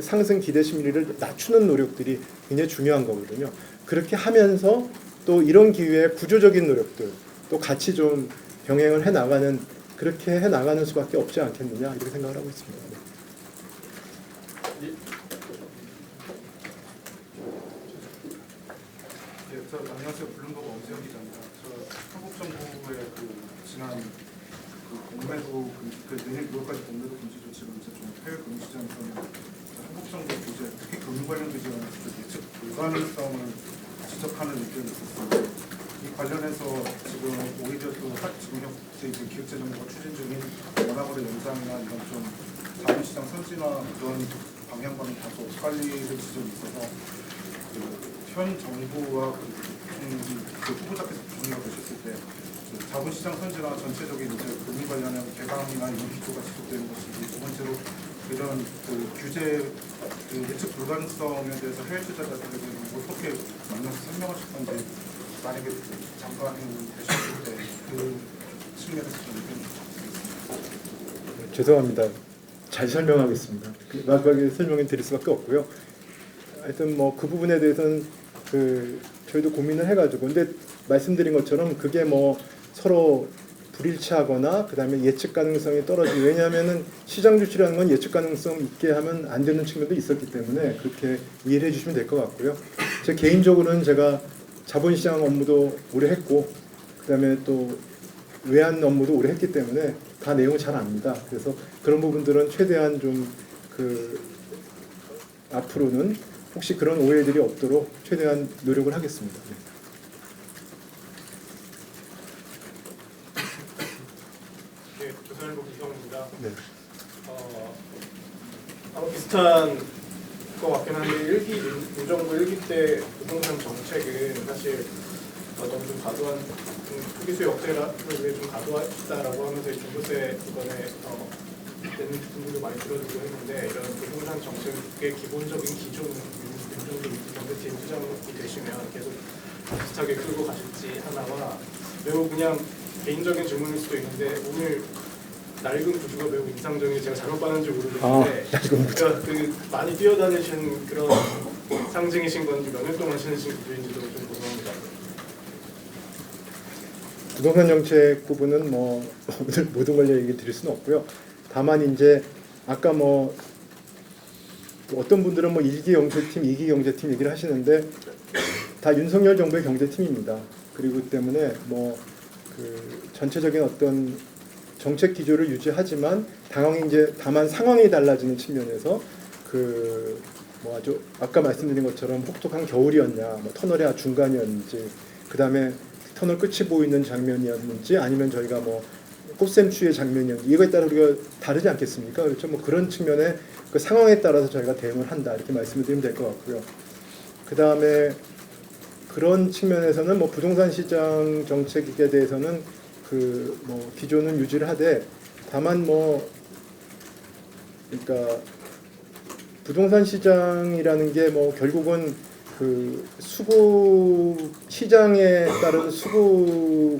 상승 기대 심리를 낮추는 노력들이 굉장히 중요한 거거든요. 그렇게 하면서 또 이런 기회에 구조적인 노력들 또 같이 좀 병행을 해 나가는 그렇게 해 나가는 수밖에 없지 않겠느냐 이렇게 생각을 하고 있습니다. 저 안녕하세요. 블룸버그 엄세영 기자입니다. 저 한국 정부의 그 지난 그 공매도 내년 6월까지 공매도 금지 조치를 이제 좀 해외 금융 시장에서는 한국 정부 규제, 특히 금융 관련 규제가 예측 불가능성을 지적하는 의견이 있었습니다. 이 관련해서 지금 오히려 또 지금 현재 기획재정부가 추진 중인 원화거래 연장이나 이런 좀 자본시장 선진화 그런 방향과는 다소 엇갈리는 지점이 있어서 현 정부와 그 후보자께서 정리가 되셨을 때 자본시장 선진화 전체적인 이제 금융 관련한 개방이나 이런 기조가 지속되는 것이고 두 번째로 이런 그 규제 예측 불가능성에 대해서 해외 투자자들에게 어떻게 만나서 설명하실 건지 만약에 잠깐 되셨을 때 그 측면에서 좀 의견 부탁드리겠습니다. 죄송합니다. 잘 설명하겠습니다. 마지막에 설명을 드릴 수밖에 없고요. 하여튼 뭐 그 부분에 대해서는 그 저희도 고민을 해가지고 근데 말씀드린 것처럼 그게 뭐 서로 불일치하거나 그다음에 예측 가능성이 떨어지고 왜냐하면은 시장 주치라는 건 예측 가능성 있게 하면 안 되는 측면도 있었기 때문에 그렇게 이해를 해주시면 될 것 같고요. 제 개인적으로는 제가 자본시장 업무도 오래 했고 그다음에 또 외환 업무도 오래 했기 때문에 다 내용을 잘 압니다. 그래서 그런 부분들은 최대한 좀 그 앞으로는 혹시 그런 오해들이 없도록 최대한 노력을 하겠습니다. 네, 조선일보 김성훈입니다. 네. 아마 비슷한 것 같긴 한데 문정부 1기 때 부동산 정책은 사실 너무 좀 과도한 투기수 억제를 위해 좀 과도하다라고 하면서 종부세 이번에 내는 부분도 많이 들어주고 했는데 이런 부동산 정책의 기본적인 기조는 윤정부 경제팀 수장이 되시면 계속 비슷하게 끌고 가실지 하나와 매우 그냥 개인적인 질문일 수도 있는데 오늘 낡은 구두가 매우 인상적인 제가 잘못 봤는지 모르겠는데 그러니까 그 많이 뛰어다니신 그런 상징이신 건지 몇 년 동안 신으신 구두인지도 좀 궁금합니다. 부동산 정책 부분은 뭐 오늘 모든 걸 얘기 드릴 수는 없고요. 다만 이제 아까 뭐 어떤 분들은 뭐 1기 경제팀, 2기 경제팀 얘기를 하시는데 다 윤석열 정부의 경제팀입니다. 그리고 때문에 뭐 그 전체적인 어떤 정책 기조를 유지하지만 다만 상황이 달라지는 측면에서 그 뭐 아주 아까 말씀드린 것처럼 혹독한 겨울이었냐, 뭐 터널의 중간이었는지, 그 다음에 터널 끝이 보이는 장면이었는지, 아니면 저희가 뭐 꽃샘추위의 장면이었는지 이거에 따라 우리가 다르지 않겠습니까? 그렇죠? 뭐 그런 측면에 그 상황에 따라서 저희가 대응을 한다 이렇게 말씀을 드리면 될 것 같고요. 그 다음에 그런 측면에서는 뭐 부동산 시장 정책에 대해서는 그 뭐 기조는 유지를 하되 다만 뭐 그러니까 부동산 시장이라는 게 뭐 결국은 그 수급 시장에 따른 수급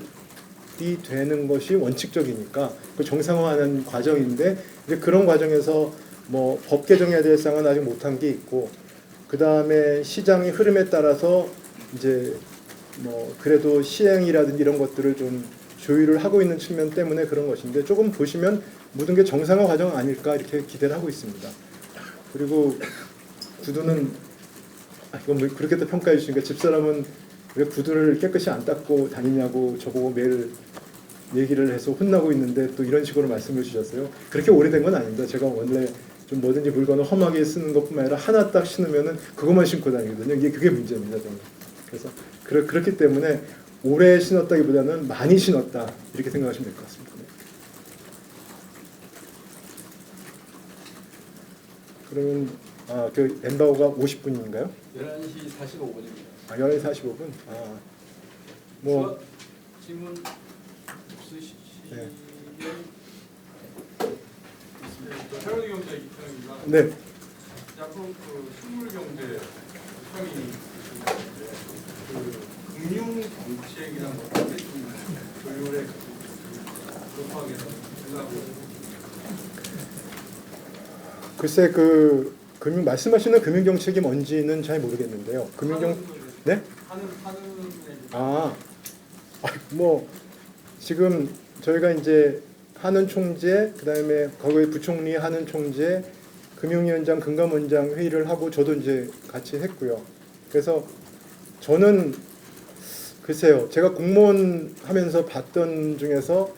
되는 것이 원칙적이니까 그 정상화하는 과정인데 이제 그런 과정에서 뭐 법 개정에 대해서는 아직 못한 게 있고 그 다음에 시장의 흐름에 따라서 이제 뭐 그래도 시행이라든지 이런 것들을 좀 조율을 하고 있는 측면 때문에 그런 것인데 조금 보시면 모든 게 정상화 과정 아닐까 이렇게 기대를 하고 있습니다. 그리고 구두는 이건 뭐 그렇게 또 평가해 주시니까 집사람은 왜 구두를 깨끗이 안 닦고 다니냐고 저보고 매일 얘기를 해서 혼나고 있는데 또 이런 식으로 말씀을 주셨어요. 그렇게 오래된 건 아닙니다. 제가 원래 좀 뭐든지 물건을 험하게 쓰는 것뿐만 아니라 하나 딱 신으면은 그것만 신고 다니거든요. 그게 문제입니다. 저는. 그래서 그렇기 때문에 오래 신었다기보다는 많이 신었다 이렇게 생각하시면 될 것 같습니다. 그러면 그 엠바고가 50분인가요? 11시 45분입니다. 11시 45분? 뭐 질문 없으시면 최현우 경제 이평입니다. 네. 약간 그 식물 경제 이평이 있으신데 그 금융 정책이란 것들이 좀 조율에 급하게 생각하고 글쎄 말씀하시는 금융 정책이 뭔지는 잘 모르겠는데요. 네? 뭐 지금 저희가 이제 하는 총재, 그다음에 거기에 부총리 하는 총재, 금융위원장, 금감원장 회의를 하고 저도 이제 같이 했고요. 그래서 저는 글쎄요, 제가 공무원 하면서 봤던 중에서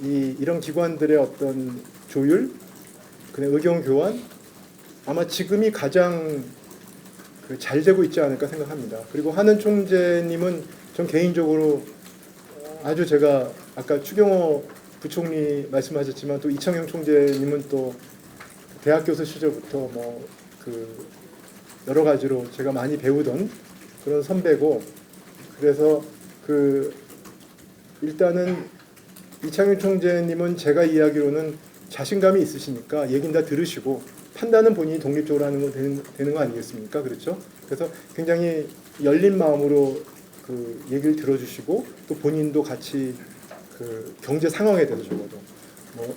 이런 기관들의 어떤 조율, 그냥 의견 교환, 아마 지금이 가장 잘 되고 있지 않을까 생각합니다. 그리고 하는 총재님은 전 개인적으로 아주 제가 아까 추경호 부총리 말씀하셨지만 또 이창용 총재님은 또 대학 교수 시절부터 뭐 여러 가지로 제가 많이 배우던 그런 선배고, 그래서 일단은 이창용 총재님은 제가 이야기로는 자신감이 있으시니까 얘기는 다 들으시고 판단은 본인이 독립적으로 하는 거 되는 거 아니겠습니까? 그렇죠? 그래서 굉장히 열린 마음으로 얘기를 들어주시고 또 본인도 같이 경제 상황에 대해서 적어도 뭐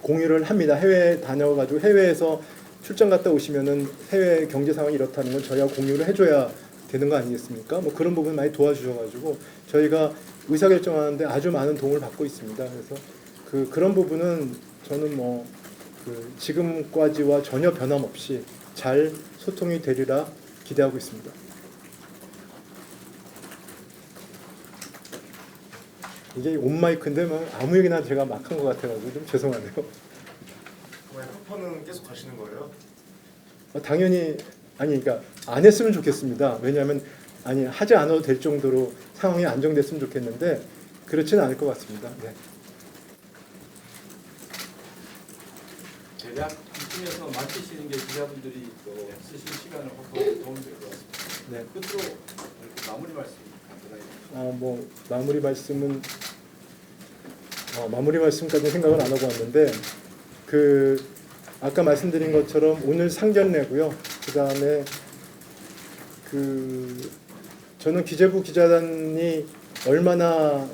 공유를 합니다. 해외에 다녀가지고 해외에서 출장 갔다 오시면은 해외 경제 상황이 이렇다는 건 저희가 공유를 해줘야 되는 거 아니겠습니까? 뭐 그런 부분 많이 도와주셔가지고 저희가 의사결정하는데 아주 많은 도움을 받고 있습니다. 그래서 그런 부분은 저는 뭐 지금까지와 전혀 변함없이 잘 소통이 되리라 기대하고 있습니다. 이게 온마이크인데 뭐 아무 얘기나 제가 막 한 것 같아가지고 좀 죄송하네요. 협파는 계속 가시는 거예요? 당연히 그러니까 안 했으면 좋겠습니다. 왜냐하면 하지 않아도 될 정도로 상황이 안정됐으면 좋겠는데 그렇지는 않을 것 같습니다. 네. 대략 이쯤에서 마치시는 게 기자분들이 쓰실 시간을 확보해 도움이 될 것 같습니다. 네. 끝으로 마무리 말씀 간단하게. 뭐 마무리 말씀까지 생각은 안 하고 왔는데 아까 말씀드린 것처럼 오늘 상견례고요. 그다음에 저는 기재부 기자단이 얼마나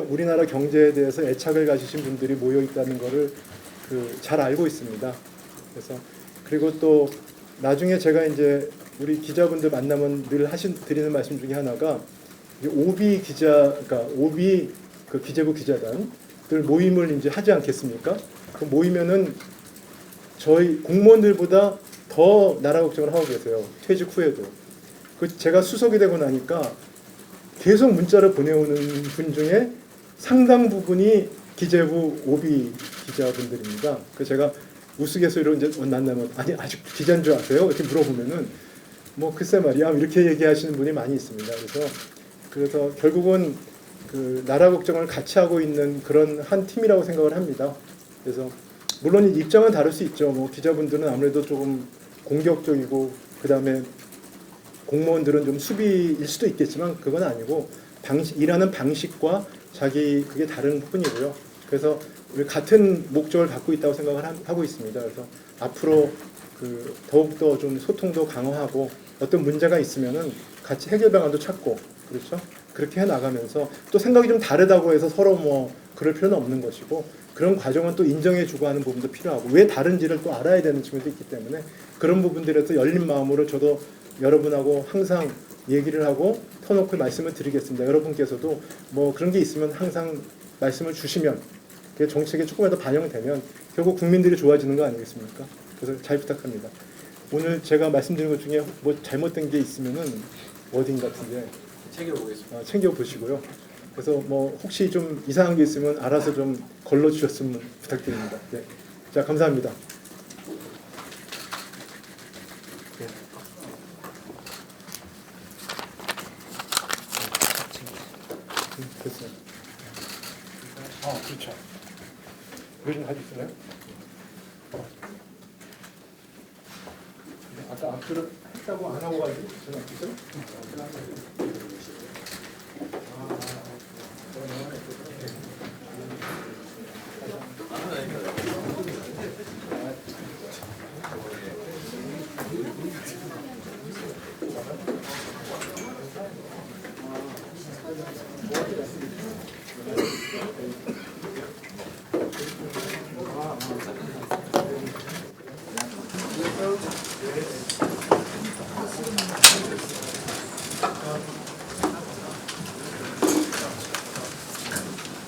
우리나라 경제에 대해서 애착을 가지신 분들이 모여 있다는 것을 잘 알고 있습니다. 그래서 그리고 또 나중에 제가 이제 우리 기자분들 만나면 늘 드리는 말씀 중에 하나가 오비 기재부 기자단들 모임을 이제 하지 않겠습니까? 그 모이면은 저희 공무원들보다 더 나라 걱정을 하고 계세요. 퇴직 후에도. 제가 수석이 되고 나니까 계속 문자를 보내오는 분 중에 상당 부분이 기재부 오비 기자분들입니다. 그래서 제가 우스갯소리로 이제 만나면 아직 기자인 줄 아세요? 이렇게 물어보면은 뭐 글쎄 말이야 이렇게 얘기하시는 분이 많이 있습니다. 그래서 결국은 나라 걱정을 같이 하고 있는 그런 한 팀이라고 생각을 합니다. 그래서 물론 입장은 다를 수 있죠. 뭐 기자분들은 아무래도 조금 공격적이고 그다음에 공무원들은 좀 수비일 수도 있겠지만 그건 아니고 일하는 방식과 그게 다른 뿐이고요. 그래서 우리 같은 목적을 갖고 있다고 생각을 하고 있습니다. 그래서 앞으로 더욱더 좀 소통도 강화하고 어떤 문제가 있으면은 같이 해결 방안도 찾고 그렇죠. 그렇게 해 나가면서 또 생각이 좀 다르다고 해서 서로 뭐 그럴 필요는 없는 것이고 그런 과정은 또 인정해주고 하는 부분도 필요하고 왜 다른지를 또 알아야 되는 측면도 있기 때문에 그런 부분들에서 열린 마음으로 저도 여러분하고 항상 얘기를 하고 터놓고 말씀을 드리겠습니다. 여러분께서도 뭐 그런 게 있으면 항상 말씀을 주시면 그게 정책에 조금이라도 반영되면 결국 국민들이 좋아지는 거 아니겠습니까? 그래서 잘 부탁합니다. 오늘 제가 말씀드린 것 중에 뭐 잘못된 게 있으면은 워딩 같은데 챙겨보겠습니다. 챙겨보시고요. 그래서 뭐 혹시 좀 이상한 게 있으면 알아서 좀 걸러주셨으면 부탁드립니다. 네. 자, 감사합니다. 네. 됐어요. 그렇죠. 이거 좀 가져주실래요? 아까 앞으로 했다고 안 하고 가지고 전화 주세요.